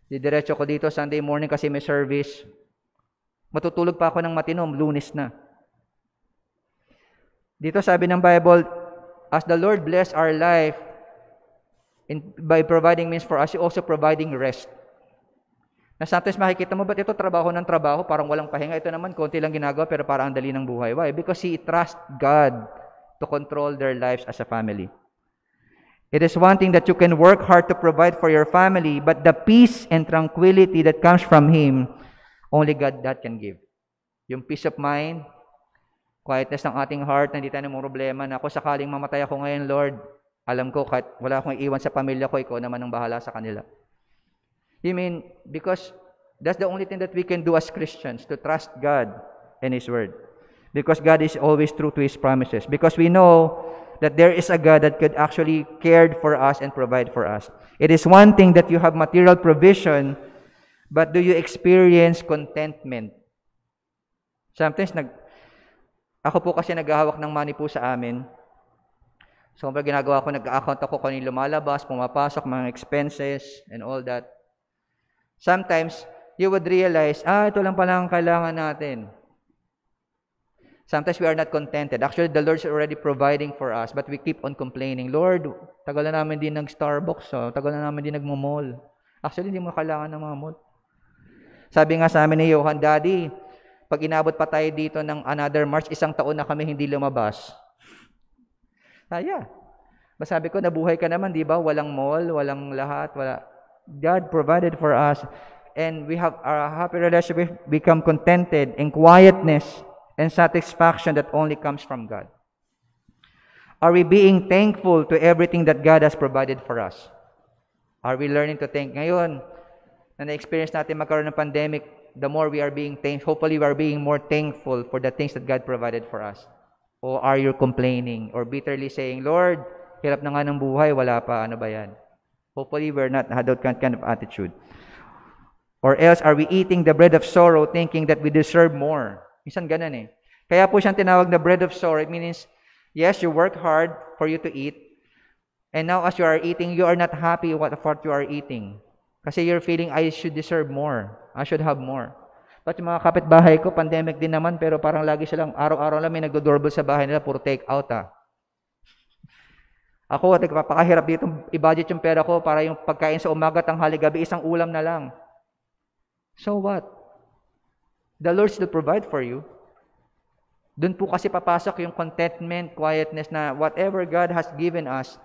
Didiretso ako dito Sunday morning kasi may service. Matutulog pa ako ng matinom, Lunes na. Dito sabi ng Bible, as the Lord bless our life by providing means for us, He also providing rest. Na sometimes makikita mo, ba't ito trabaho ng trabaho, parang walang pahinga. Ito naman, konti lang ginagawa, pero parang ang dali ng buhay. Why? Because he trusts God to control their lives as a family. It is one thing that you can work hard to provide for your family, but the peace and tranquility that comes from Him, only God that can give. Yung peace of mind, quietness ng ating heart, na hindi tayo ng problema na ako sakaling mamatay ako ngayon, Lord, alam ko kahit wala akong iiwan sa pamilya ko, ikaw naman ang bahala sa kanila. You mean, because that's the only thing that we can do as Christians, to trust God and His Word. Because God is always true to His promises. Because we know that there is a God that could actually cared for us and provide for us. It is one thing that you have material provision, but do you experience contentment? Sometimes, ako po kasi naghahawak ng money po sa amin. So, kapag ginagawa ko, nag-account ako kung yung lumalabas, pumapasok, mga expenses, and all that. Sometimes, you would realize, ito lang pala ang kailangan natin. Sometimes we are not contented. Actually, the Lord's already providing for us, but we keep on complaining, Lord, tagal na namin din nag-Starbucks, tagal na namin din nag-mall. Actually, hindi mo kailangan ng mga mall. Sabi nga sa amin ni Johan, Daddy, pag inabot pa tayo dito ng another March, 1 taon na kami hindi lumabas. Sabi ko, nabuhay ka naman, di ba? Walang mall, walang lahat, wala. God provided for us, and we have our happy relationship, become contented in quietness and satisfaction that only comes from God. Are we being thankful to everything that God has provided for us? Are we learning to thank? Ngayon, na na-experience natin magkaroon ng pandemic, the more we are being thankful, hopefully we are being more thankful for the things that God provided for us. Or are you complaining or bitterly saying, Lord, hirap na nga ng buhay, wala pa, ano ba yan? Hopefully we're not had that kind of attitude. Or else, are we eating the bread of sorrow thinking that we deserve more? Minsan ganun eh. Kaya po siyang tinawag na bread of sorrow. It means, yes, you work hard for you to eat. And now as you are eating, you are not happy with what you are eating. Kasi you're feeling, I should deserve more. I should have more. But yung mga kapitbahay ko, pandemic din naman, pero parang lagi silang araw-araw lang may nagdo-doorbell sa bahay nila, puro take out Ako, nagpapakahirap dito, i-budget yung pera ko para yung pagkain sa umaga, tanghali, gabi, isang ulam na lang. So what? The Lord still provide for you. Doon po kasi papasok yung contentment, quietness na whatever God has given us,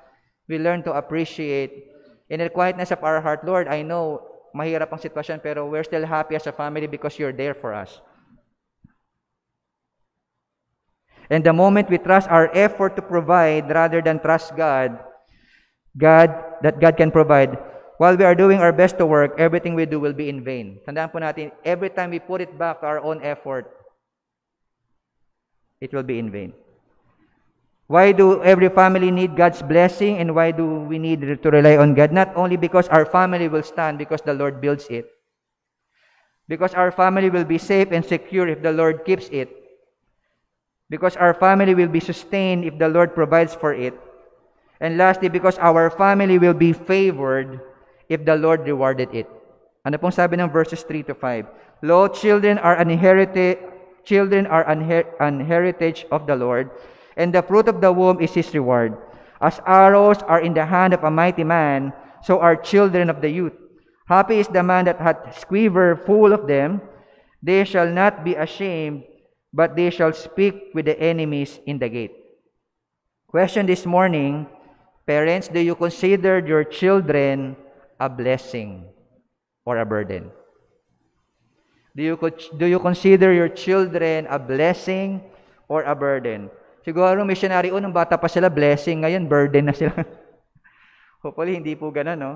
we learn to appreciate. In the quietness of our heart, Lord, I know mahirap ang sitwasyon, pero we're still happy as a family because you're there for us. And the moment we trust our effort to provide rather than trust God, that God can provide, while we are doing our best to work, everything we do will be in vain. Tandaan po natin, every time we put it back to our own effort, it will be in vain. Why do every family need God's blessing, and why do we need to rely on God? Not only because our family will stand because the Lord builds it, because our family will be safe and secure if the Lord keeps it, because our family will be sustained if the Lord provides for it, and lastly, because our family will be favored if the Lord rewarded it. Ano pong sabi ng verses 3 to 5? Lo, children are an heritage of the Lord, and the fruit of the womb is His reward. As arrows are in the hand of a mighty man, so are children of the youth. Happy is the man that hath quiver full of them. They shall not be ashamed, but they shall speak with the enemies in the gate. Question this morning, parents, do you consider your children a blessing or a burden? Do you consider your children a blessing or a burden? Siguro missionary, nung bata pa sila, blessing. Ngayon, burden na sila. Hopefully, hindi po ganun, no?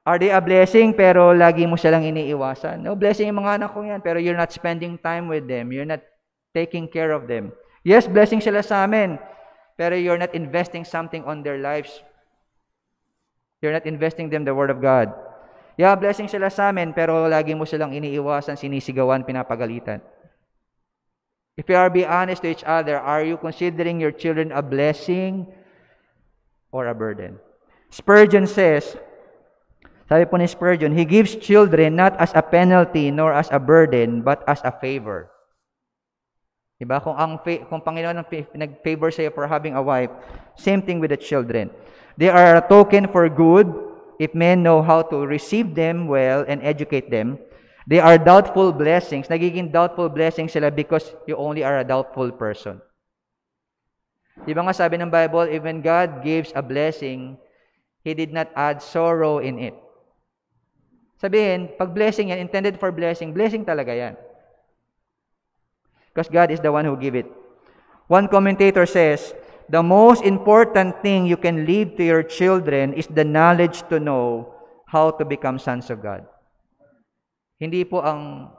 Are they a blessing pero lagi mo silang iniiwasan? No, blessing yung mga anak ko yan, pero you're not spending time with them. You're not taking care of them. Yes, blessing sila sa amin, pero you're not investing something on their lives. You're not investing them the Word of God. Yeah, blessing sila sa amin, pero lagi mo silang iniiwasan, sinisigawan, pinapagalitan. If you are be honest to each other, are you considering your children a blessing or a burden? Spurgeon says, sabi po ni Spurgeon, He gives children not as a penalty nor as a burden, but as a favor. Diba? Kung Panginoon nag-favor sa'yo for having a wife, same thing with the children. They are a token for good if men know how to receive them well and educate them. They are doubtful blessings. Nagiging doubtful blessings sila because you only are a doubtful person. Di ba nga sabi ng Bible, even God gives a blessing, He did not add sorrow in it. Sabihin, pag blessing yan, intended for blessing, blessing talaga yan. because God is the one who give it. One commentator says, the most important thing you can leave to your children is the knowledge to know how to become sons of God. Hindi po ang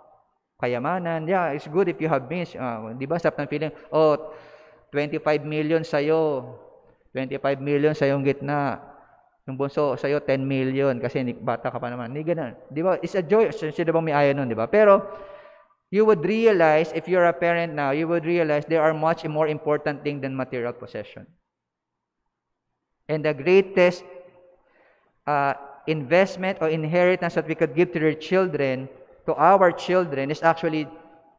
kayamanan. Yeah, it's good if you have means. Di ba, sarap ng feeling, 25 million sa'yo. 25 million sa'yong gitna. Yung bunso sa'yo, 10 million. Kasi bata ka pa naman. Hindi ganun. Di ba? It's a joy. Sino bang may ayaw nun, di ba? Pero, you would realize, if you're a parent now, you would realize there are much more important things than material possession. And the greatest investment or inheritance that we could give to to our children, is actually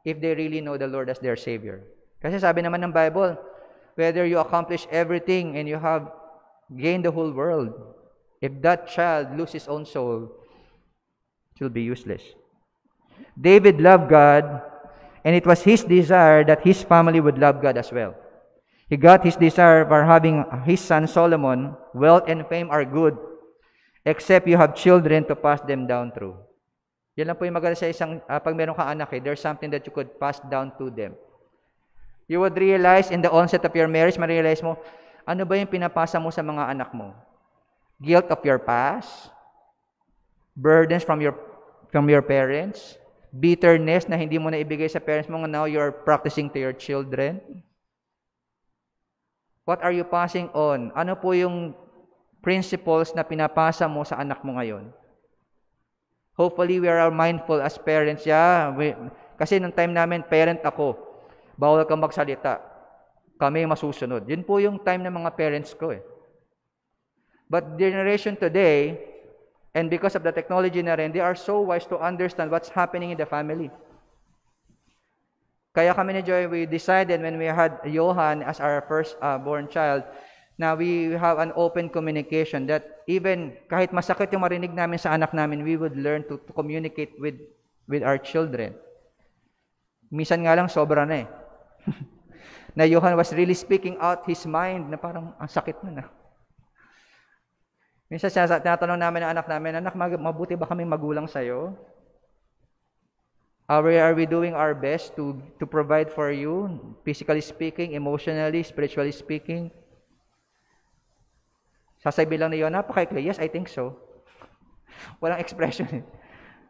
if they really know the Lord as their Savior. Kasi sabi naman ng Bible, whether you accomplish everything and you have gained the whole world, if that child loses his own soul, it will be useless. David loved God, and it was his desire that his family would love God as well. He got his desire for having his son Solomon. Wealth and fame are good, except you have children to pass them down through. Yan lang po yung maganda sa isang, pag meron kang anak, there's something that you could pass down to them. You would realize in the onset of your marriage, ma-realize mo, ano ba yung pinapasa mo sa mga anak mo? Guilt of your past? Burdens from your parents? Bitterness na hindi mo na ibigay sa parents mo, now you're practicing to your children? What are you passing on? Ano po yung principles na pinapasa mo sa anak mo ngayon? Hopefully, we are mindful as parents. Kasi nung time namin, parent ako, bawal kang magsalita. Kami masusunod. Yun po yung time ng mga parents ko eh. But generation today, and because of the technology na rin, they are so wise to understand what's happening in the family. Kaya kami ni Joy, we decided when we had Johan as our first born child, na we have an open communication that even kahit masakit yung marinig namin sa anak namin, we would learn to communicate with our children. Minsan nga lang, sobra na eh. Na Johan was really speaking out his mind na parang ang sakit na. Minsan tinatanong namin ang anak namin, anak, mabuti ba kaming magulang sa'yo? Are we doing our best to provide for you, physically speaking, emotionally, spiritually speaking? Sasabi lang na yun, napakaikli, yes, I think so. Walang expression eh.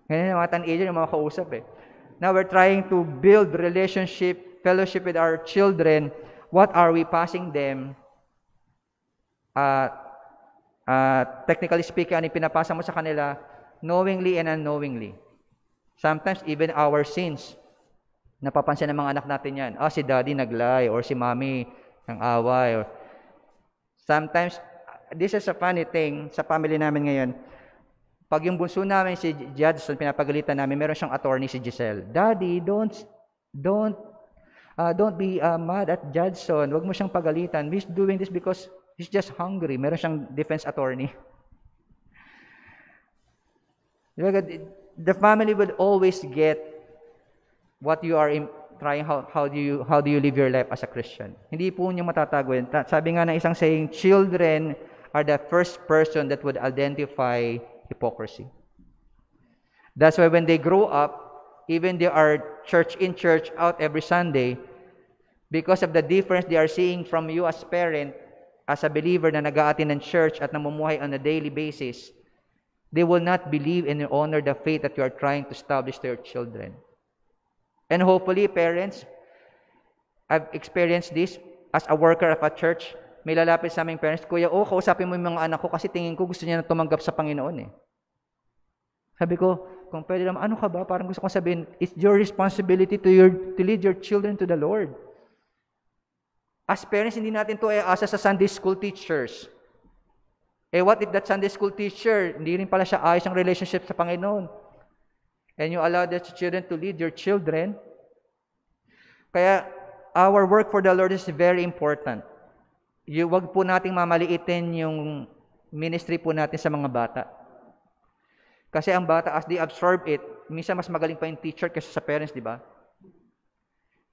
Ngayon yung mga teenager, yung mga kausap eh. Now we're trying to build relationship, fellowship with our children. What are we passing them? Technically speaking, ano pinapasa mo sa kanila? Knowingly and unknowingly. Sometimes even our sins. Napapansin ng mga anak natin yan. Si daddy nag-lie, or si mommy nang away. Or sometimes, this is a funny thing sa family namin ngayon. Pag yung bunso namin si Judson, pinapagalitan namin, meron siyang attorney si Giselle. Daddy, don't be mad at Judson. Huwag mo siyang pagalitan. He's doing this because he's just hungry. Meron siyang defense attorney. The family would always get what you are trying. How do you live your life as a Christian? Hindi po niyo matatago yan. Sabi nga ng isang saying, children are the first person that would identify hypocrisy. That's why when they grow up, even they are church in, church out every Sunday, because of the difference they are seeing from you as parent, as a believer na nag-aattend ng church at namumuhay on a daily basis, they will not believe and honor the faith that you are trying to establish to your children. And hopefully, parents, I've experienced this as a worker of a church. May lalapit sa aming parents, Kuya, kausapin mo yung mga anak ko kasi tingin ko gusto niya na tumanggap sa Panginoon eh. Sabi ko, kung pwede naman, ano ka ba? Parang gusto kong sabihin, it's your responsibility to lead your children to the Lord. As parents, hindi natin to asa sa Sunday school teachers. What if that Sunday school teacher, hindi rin pala siya ayos ang relationship sa Panginoon? And you allow the children to lead your children? Kaya, our work for the Lord is very important. Huwag po nating mamaliitin yung ministry po natin sa mga bata. Kasi ang bata, as they absorb it, minsan mas magaling pa yung teacher kaysa sa parents, di ba?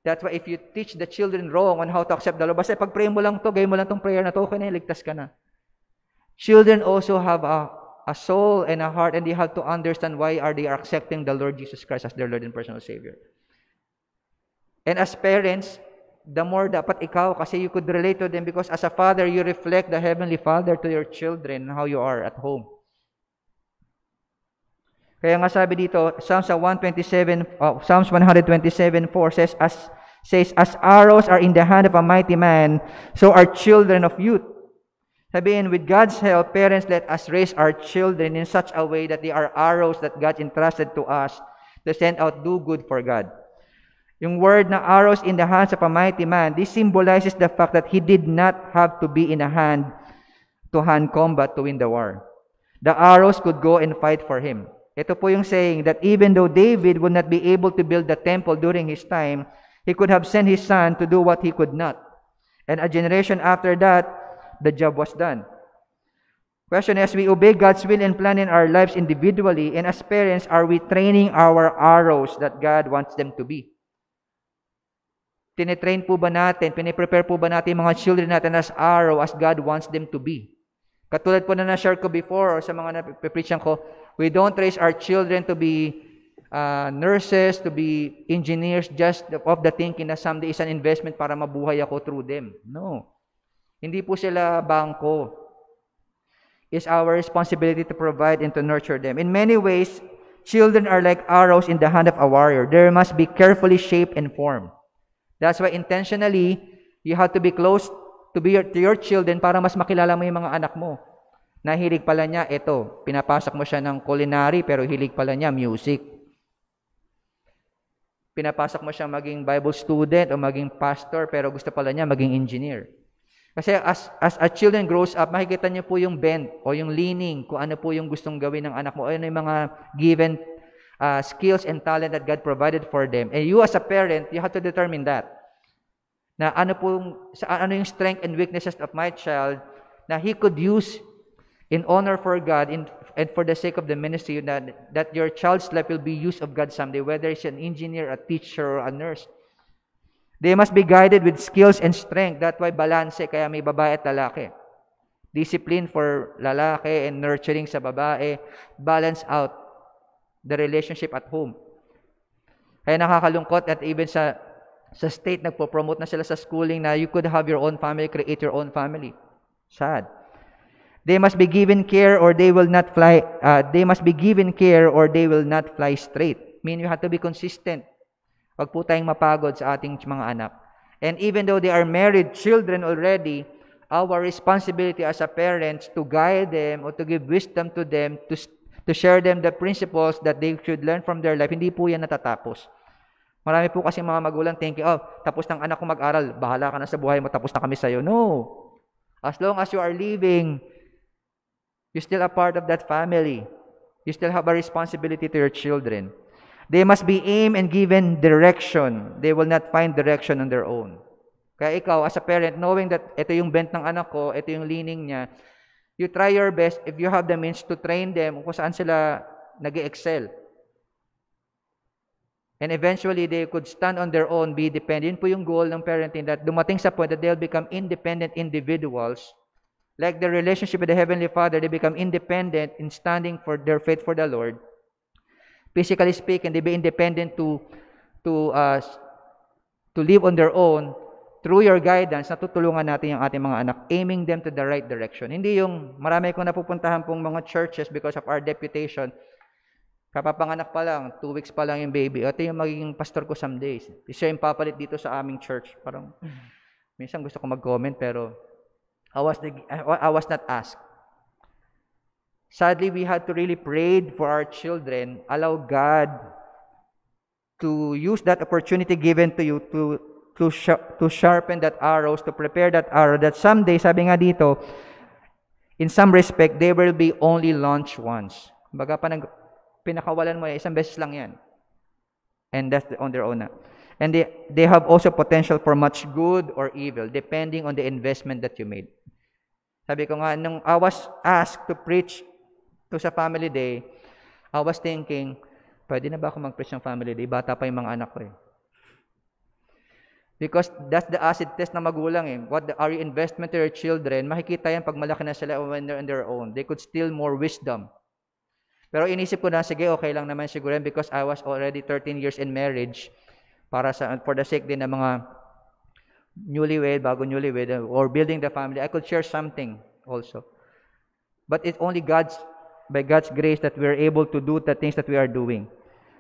That's why if you teach the children wrong on how to accept the Lord, basta pag-pray mo lang to, gawin mo lang tong prayer na to, okay na, ligtas ka na. Children also have a soul and a heart, and they have to understand why they are accepting the Lord Jesus Christ as their Lord and personal Savior. And as parents, the more dapat ikaw, kasi you could relate to them because as a father, you reflect the Heavenly Father to your children, how you are at home. Kaya nga sabi dito, Psalms 127:4 says, as arrows are in the hand of a mighty man, so are children of youth. Sabihin, with God's help, parents, let us raise our children in such a way that they are arrows that God entrusted to us to send out do good for God. Yung word na arrows in the hands of a mighty man, this symbolizes the fact that he did not have to be in a hand-to-hand combat to win the war. The arrows could go and fight for him. Ito po yung saying that even though David would not be able to build the temple during his time, he could have sent his son to do what he could not. And a generation after that, the job was done. Question, as we obey God's will and plan in our lives individually, and as parents, are we training our arrows that God wants them to be? Tinetrain po ba natin, piniprepare po ba natin mga children natin as arrow as God wants them to be? Katulad po na na-share ko before or sa mga napipreachan ko, we don't raise our children to be nurses, to be engineers just of the thinking na someday is an investment para mabuhay ako through them. No. Hindi po sila bangko. It's our responsibility to provide and to nurture them. In many ways, children are like arrows in the hand of a warrior. They must be carefully shaped and formed. That's why intentionally, you have to be close to your children para mas makilala mo yung mga anak mo. Nahilig pala niya, ito, pinapasok mo siya ng culinary pero hilig pala niya music. Pinapasok mo siya maging Bible student o maging pastor pero gusto pala niya maging engineer. Kasi as a children grows up, makikita niyo po yung bent o yung leaning, kung ano po yung gustong gawin ng anak mo, o ano yung mga given skills and talent that God provided for them. And you as a parent, you have to determine that. Na ano yung strength and weaknesses of my child na he could use in honor for God and for the sake of the ministry, that your child's life will be used of God someday, whether it's an engineer, a teacher, or a nurse. They must be guided with skills and strength. That's why balance, kaya may babae at lalaki. Discipline for lalaki and nurturing sa babae. Balance out the relationship at home. Kaya nakakalungkot at even sa state, nagpo-promote na sila sa schooling na you could have your own family, create your own family. Sad. They must be given care or they will not fly. They must be given care or they will not fly straight. You have to be consistent. Wag po tayong mapagod sa ating mga anak. And even though they are married children already, our responsibility as a parents to guide them or to give wisdom to them, to share them the principles that they should learn from their life, hindi po yan natatapos. Marami po kasi mga magulang thinking, tapos ng anak ko mag-aral, bahala ka na sa buhay mo, tapos na kami sa'yo. No. As long as you are living, you're still a part of that family. You still have a responsibility to your children. They must be aimed and given direction. They will not find direction on their own. Kaya ikaw, as a parent, knowing that ito yung bent ng anak ko, ito yung leaning niya, you try your best if you have the means to train them kung saan sila nag-excel. And eventually, they could stand on their own, be dependent. Yun po yung goal ng parenting, that dumating sa point that they'll become independent individuals. Like the relationship with the Heavenly Father, they become independent in standing for their faith for the Lord. Physically speaking, they be independent to live on their own. Through your guidance, natutulungan natin yung ating mga anak, aiming them to the right direction. Hindi yung marami kong napupuntahan pong mga churches because of our deputation. Kapapanganak pa lang, 2 weeks pa lang yung baby. Ito yung magiging pastor ko someday. Siya yung papalit dito sa aming church. Parang, minsan gusto ko mag-comment pero I was not asked. Sadly, we had to really pray for our children, allow God to use that opportunity given to you to sharpen that arrows, to prepare that arrow, that someday, sabi nga dito, in some respect, they will be only launched once. Baga pa pinakawalan mo, isang beses lang yan. And that's on their own. And they have also potential for much good or evil, depending on the investment that you made. Sabi ko nga, nung I was asked to preach to sa family day, I was thinking, pwede na ba ako mag-preach ng family day? Bata pa yung mga anak ko eh. Because that's the acid test na magulang eh. What are your investment to your children? Makikita yan pag malaki na sila when they're on their own. They could steal more wisdom. Pero inisip ko na, sige, okay lang naman siguro because I was already 13 years in marriage. for the sake din ng mga bago newlywed, or building the family, I could share something also. But it's only by God's grace that we're able to do the things that we are doing.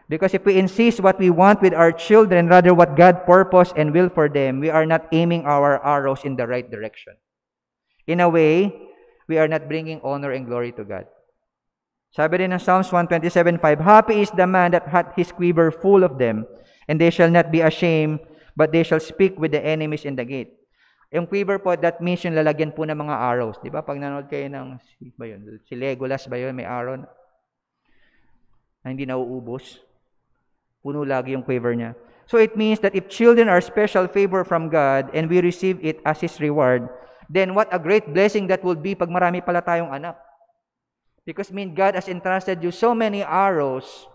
Because if we insist what we want with our children, rather what God purpose and will for them, we are not aiming our arrows in the right direction. In a way, we are not bringing honor and glory to God. Sabi rin ng Psalms 127:5, happy is the man that hath his quiver full of them, and they shall not be ashamed, but they shall speak with the enemies in the gate. Yung quiver po, that means yung lalagyan po ng mga arrows. Di ba? Pag nanood kayo ng, si Legolas ba yun? May arrow na hindi nauubos. Puno lagi yung quiver niya. So it means that if children are special favor from God and we receive it as His reward, then what a great blessing that will be pag marami pala tayong anak. Because God has entrusted you so many arrows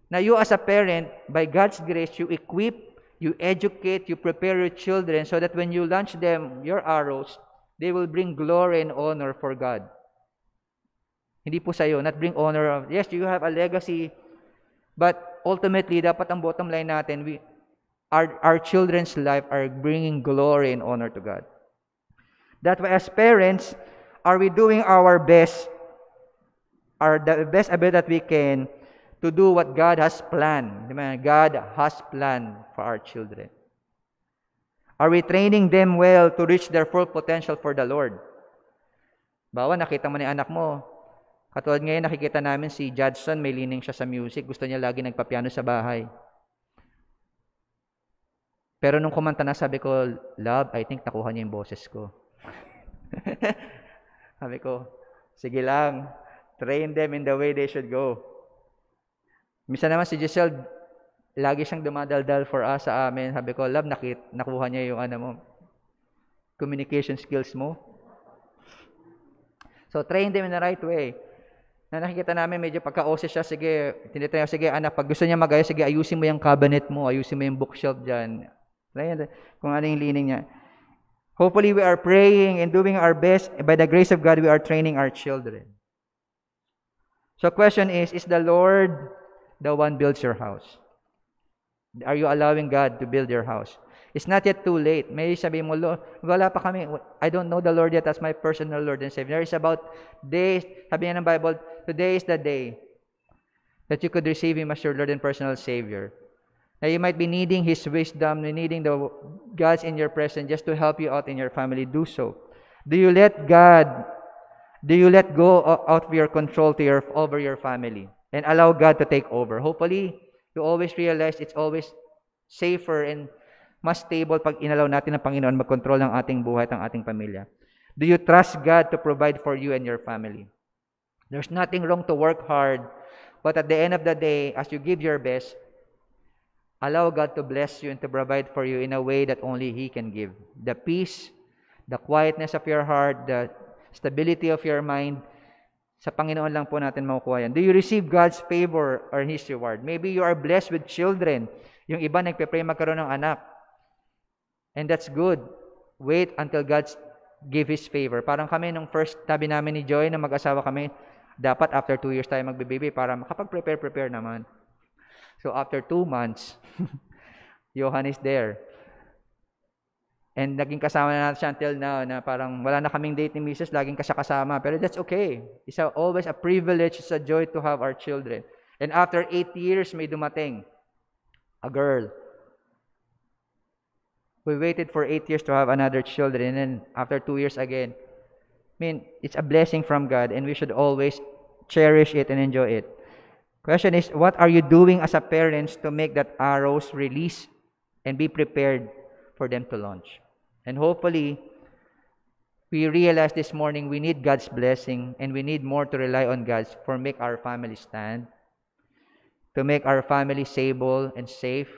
na you as a parent, by God's grace, you equip, you educate, you prepare your children so that when you launch them, your arrows, they will bring glory and honor for God. Hindi po sa'yo, not bring honor. Yes, you have a legacy, but ultimately, dapat ang bottom line natin, our children's life are bringing glory and honor to God. That way, as parents, are we doing our best, the best ability that we can to do what God has planned? God has planned for our children. Are we training them well to reach their full potential for the Lord? Bawa, nakita mo ni anak mo. Katulad ngayon, nakikita namin si Judson, may lining siya sa music. Gusto niya lagi nagpapiano sa bahay. Pero nung kumanta na, sabi ko, love, I think nakuha niya yung boses ko. Sabi ko, sige lang, train them in the way they should go. Minsan naman si Giselle, lagi siyang dumadaldal for us sa amin. Sabi ko, love, nakuha niya yung communication skills mo. So, train them in the right way. Na nakikita namin, medyo pagka-ose siya, sige, tinitry ko, sige anak, pag gusto niya mag-ayos, sige, ayusin mo yung cabinet mo, ayusin mo yung bookshelf dyan. Kung ano yung lining niya. Hopefully, we are praying and doing our best. By the grace of God, we are training our children. So, question is the Lord the one builds your house? Are you allowing God to build your house? It's not yet too late. May sabihin mo, Lord, wala pa kami. I don't know the Lord yet as my personal Lord and Savior. It's about days. Sabi niya ng Bible, today is the day that you could receive Him as your Lord and personal Savior. Now, you might be needing His wisdom, needing the God's in your presence just to help you out in your family. Do so. Do you let go out of your control over your family and allow God to take over? Hopefully, you always realize it's always safer and mas stable pag inalaw natin ng Panginoon mag-control ng ating buhay at ng ating pamilya. Do you trust God to provide for you and your family? There's nothing wrong to work hard, but at the end of the day, as you give your best, allow God to bless you and to provide for you in a way that only He can give. The peace, the quietness of your heart, the stability of your mind, sa Panginoon lang po natin makukuha yan. Do you receive God's favor or His reward? Maybe you are blessed with children. Yung iba nagpe-pray magkaroon ng anak. And that's good. Wait until God give His favor. Parang kami nung first tabi namin ni Joy na mag-asawa kami, dapat after 2 years tayo magbe-baby para makapag-prepare naman. So after 2 months, Johan is there. And naging kasama na natin siya until now na parang wala na kaming date ni Mrs. Laging kasama. Pero that's okay. It's always a privilege, it's a joy to have our children. And after 8 years, may dumating. A girl. We waited for 8 years to have another children, and then after 2 years again. It's a blessing from God, and we should always cherish it and enjoy it. Question is, what are you doing as a parents to make that arrows release and be prepared for them to launch? And hopefully, we realize this morning we need God's blessing, and we need more to rely on God's for make our family stand, to make our family stable and safe,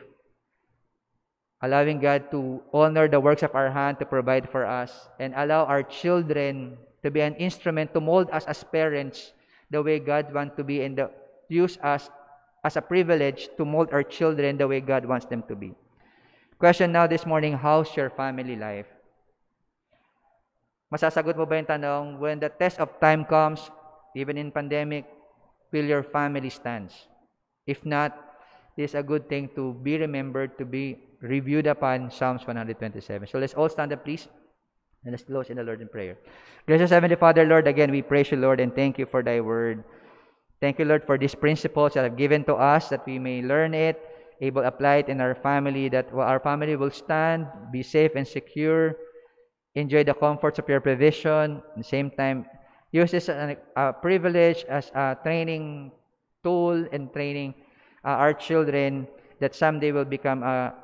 allowing God to honor the works of our hand to provide for us, and allow our children to be an instrument to mold us as parents the way God wants to be, and use us as a privilege to mold our children the way God wants them to be. Question now this morning, how's your family life? Masasagot mo ba yung tanong, when the test of time comes, even in pandemic, will your family stand? If not, it is a good thing to be remembered, to be reviewed upon Psalms 127. So let's all stand up, please. And let's close in the Lord in prayer. Gracious Heavenly Father, Lord, again, we praise you, Lord, and thank you for thy word. Thank you, Lord, for these principles that have given to us, that we may learn it, able to apply it in our family, that our family will stand, be safe and secure, enjoy the comforts of your provision, at the same time, use this as a privilege, as a training tool and training our children, that someday will become a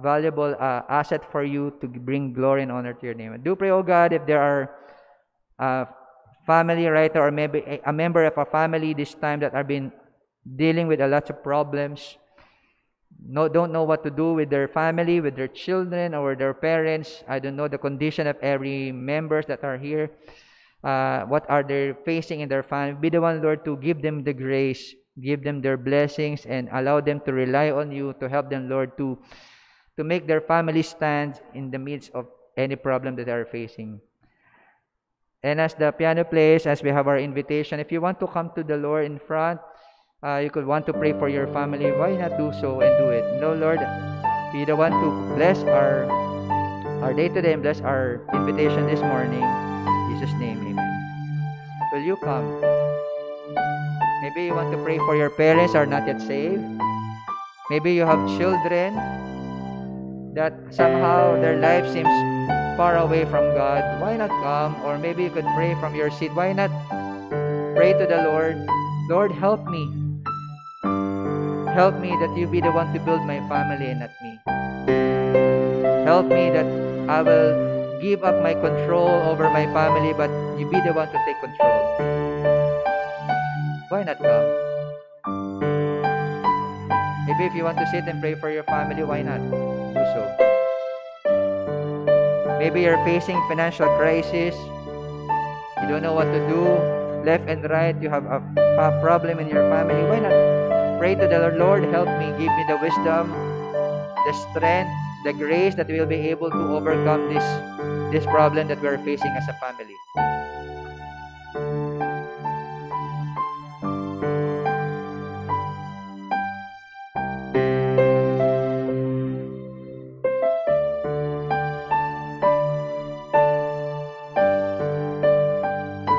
valuable asset for you to bring glory and honor to your name. I do pray, oh God, if there are family right or maybe a member of a family this time that have been dealing with a lot of problems, don't know what to do with their family, with their children, or their parents. I don't know the condition of every members that are here. What are they facing in their family? Be the one, Lord, to give them the grace, give them their blessings, and allow them to rely on you, to help them, Lord, to make their family stand in the midst of any problem that they are facing. And as the piano plays, as we have our invitation, if you want to come to the Lord in front, you could want to pray for your family, why not do so and do it? No, Lord, be the one to bless our day today and bless our invitation this morning. In Jesus' name, amen. Will you come? Maybe you want to pray for your parents who are not yet saved. Maybe you have children that somehow their life seems far away from God. Why not come? Or maybe you could pray from your seat. Why not pray to the Lord? Lord, help me. Help me that you be the one to build my family and not me. Help me that I will give up my control over my family, but you be the one to take control. Why not come? Maybe if you want to sit and pray for your family, why not do so? Maybe you're facing financial crisis. You don't know what to do. Left and right, you have a problem in your family. Why not pray to the Lord? Lord, help me. Give me the wisdom, the strength, the grace that we'll be able to overcome this problem that we're facing as a family.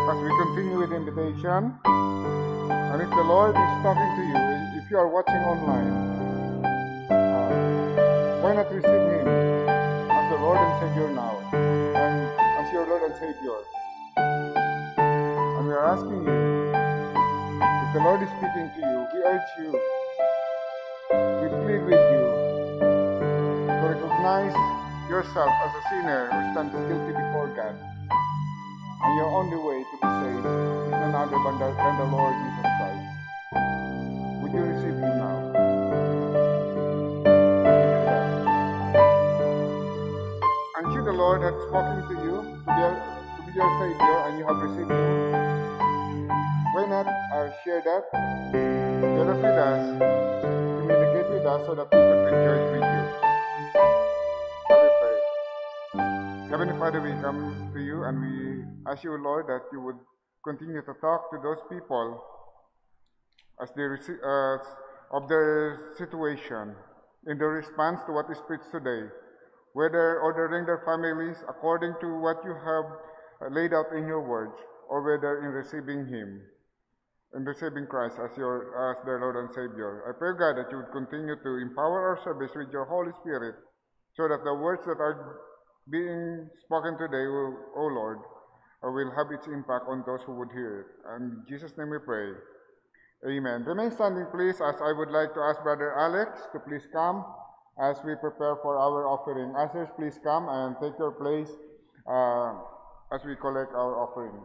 As we continue with the invitation, and if the Lord is talking to you, if you are watching online, why not receive Him as the Lord and Savior now, and as your Lord and Savior? And we are asking you, if the Lord is speaking to you, we urge you, we plead with you to recognize yourself as a sinner who stands guilty before God. And your only way to be saved is none other than the Lord Jesus Christ. Would you receive Him now? And should the Lord have spoken to you to be your Savior and you have received Him, why not share that? Share it with us, communicate with us so that we can rejoice with you. Shall we pray? Heavenly Father, we come to you and we ask you, Lord, that you would continue to talk to those people as they of their situation in their response to what is preached today, whether ordering their families according to what you have laid out in your words, or whether in receiving Him, in receiving Christ as their Lord and Savior. I pray, God, that you would continue to empower our service with your Holy Spirit, so that the words that are being spoken today, O Lord, will have its impact on those who would hear it. And in Jesus' name we pray. Amen. Remain standing, please, as I would like to ask Brother Alex to please come as we prepare for our offering. Ushers, please come and take your place as we collect our offering.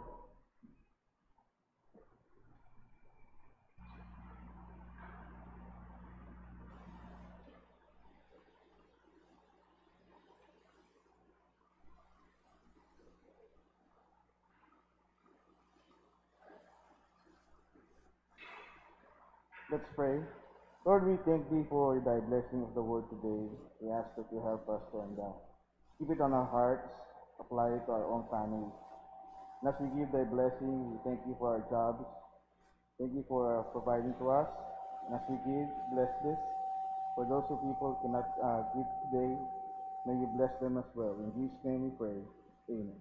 Let's pray. Lord, we thank thee for thy blessing of the word today. We ask that you help us to keep it on our hearts, apply it to our own families. And as we give thy blessing, we thank you for our jobs. Thank you for providing to us. And as we give, bless this. For those who people cannot give today, may you bless them as well. In Jesus' name we pray. Amen.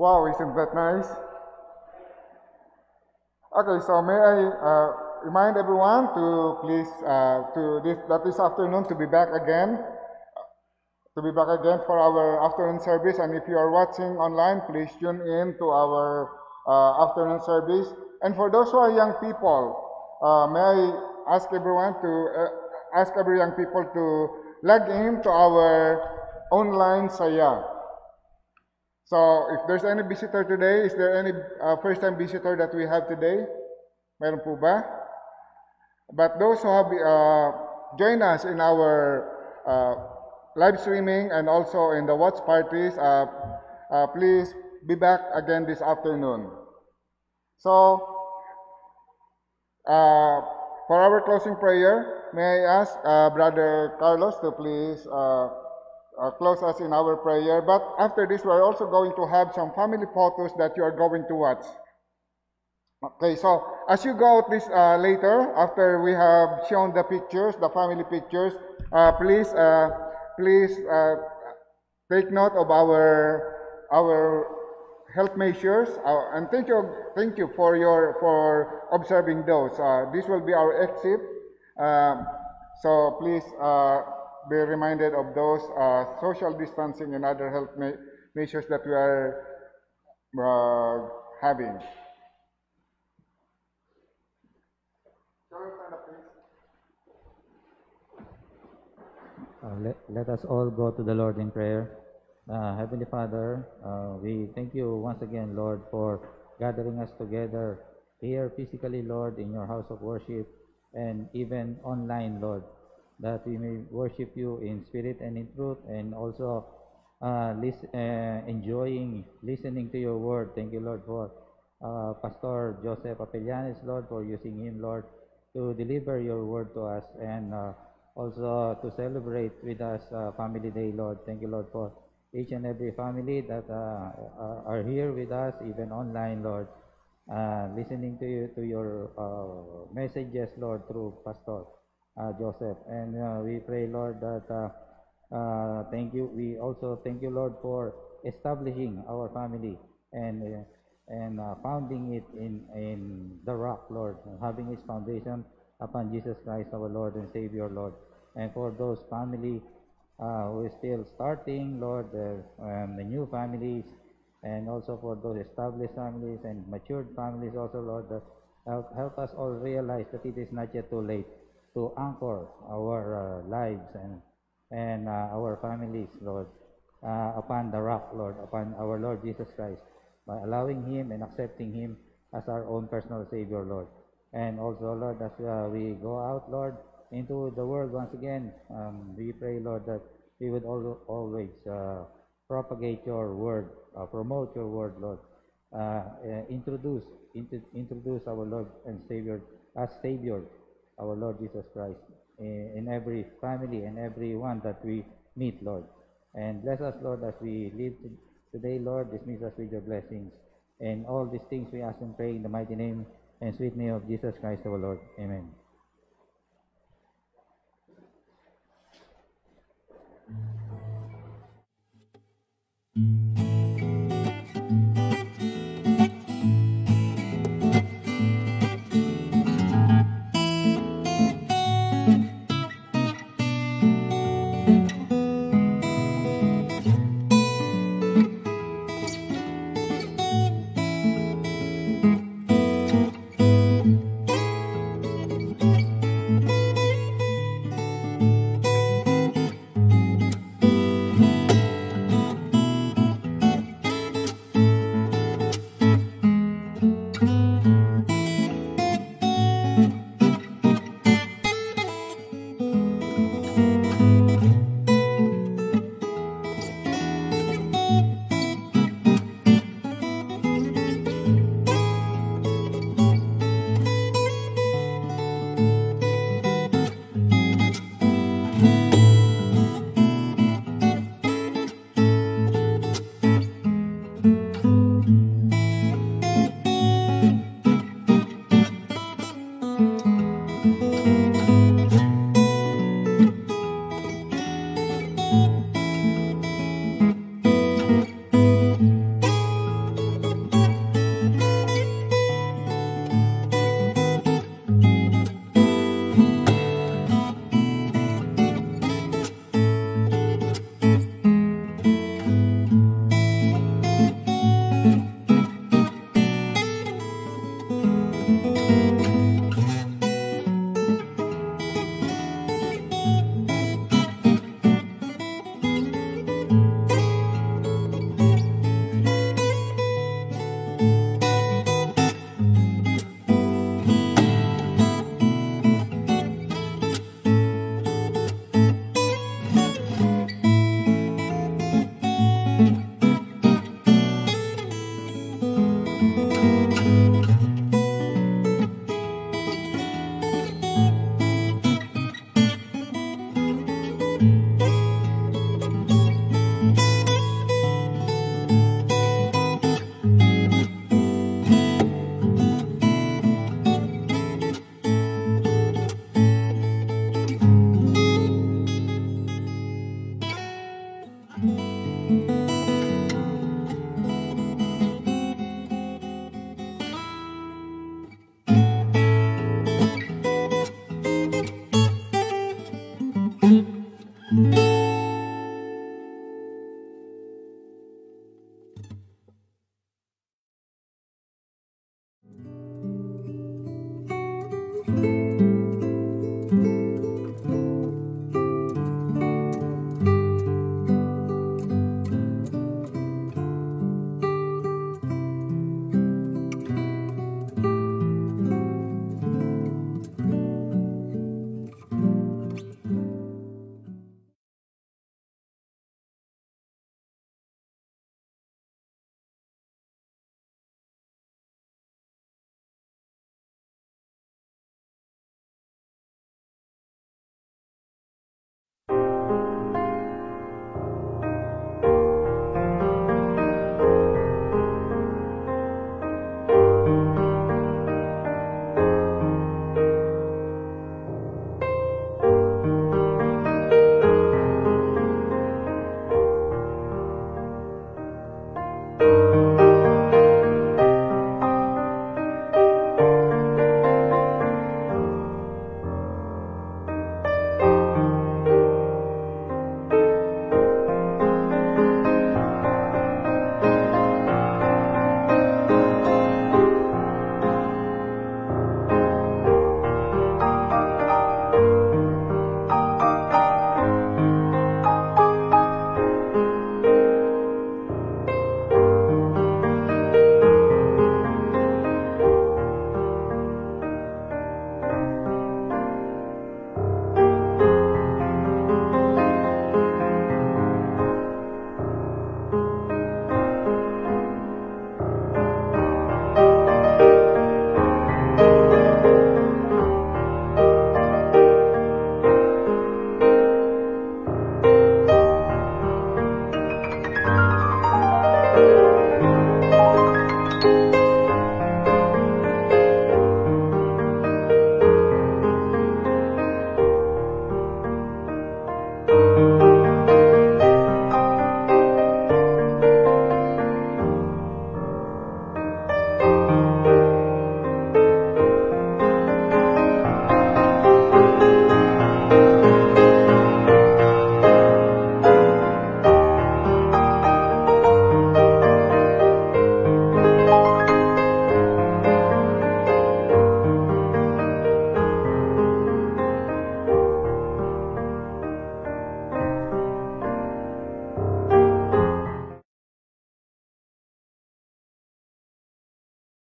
Wow, isn't that nice? Okay, so may I remind everyone to please this afternoon to be back again for our afternoon service. And if you are watching online, please tune in to our afternoon service. And for those who are young people, may I ask everyone to ask every young people to log in to our online saya. So if there's any visitor today, is there any first-time visitor that we have today? Meron po ba? But those who have join us in our live streaming and also in the watch parties, please be back again this afternoon. So, for our closing prayer, may I ask Brother Carlos to please close us in our prayer. But after this, we're also going to have some family photos that you are going to watch. Okay, so as you go out this later, after we have shown the pictures, the family pictures, please take note of our health measures, and thank you for observing those. This will be our exit, so please be reminded of those social distancing and other health measures that we are having. Let us all go to the Lord in prayer. Heavenly Father, we thank you once again, Lord, for gathering us together here physically, Lord, in your house of worship, and even online, Lord, that we may worship you in spirit and in truth, and also enjoying listening to your word. Thank you, Lord, for Pastor Joseph Apellanes, Lord, for using him, Lord, to deliver your word to us, and also to celebrate with us Family Day, Lord. Thank you, Lord, for each and every family that are here with us, even online, Lord, listening to your messages, Lord, through Pastor Joseph. And we pray, Lord, that thank you. We also thank you, Lord, for establishing our family and founding it in the rock, Lord, having its foundation upon Jesus Christ, our Lord and Savior, Lord. And for those family who is still starting, Lord, the new families, and also for those established families and matured families also, Lord, that help us all realize that it is not yet too late to anchor our lives and our families, Lord, upon the rock, Lord, upon our Lord Jesus Christ, by allowing Him and accepting Him as our own personal Savior, Lord. And also, Lord, as we go out, Lord, into the world once again, we pray, Lord, that we would always propagate your word, promote your word, Lord, introduce our Lord and Savior as Savior, our Lord Jesus Christ, in every family and every one that we meet, Lord. And bless us, Lord, as we live today, Lord. Dismiss us with your blessings. And all these things we ask and pray in the mighty name and sweet name of Jesus Christ, our Lord. Amen.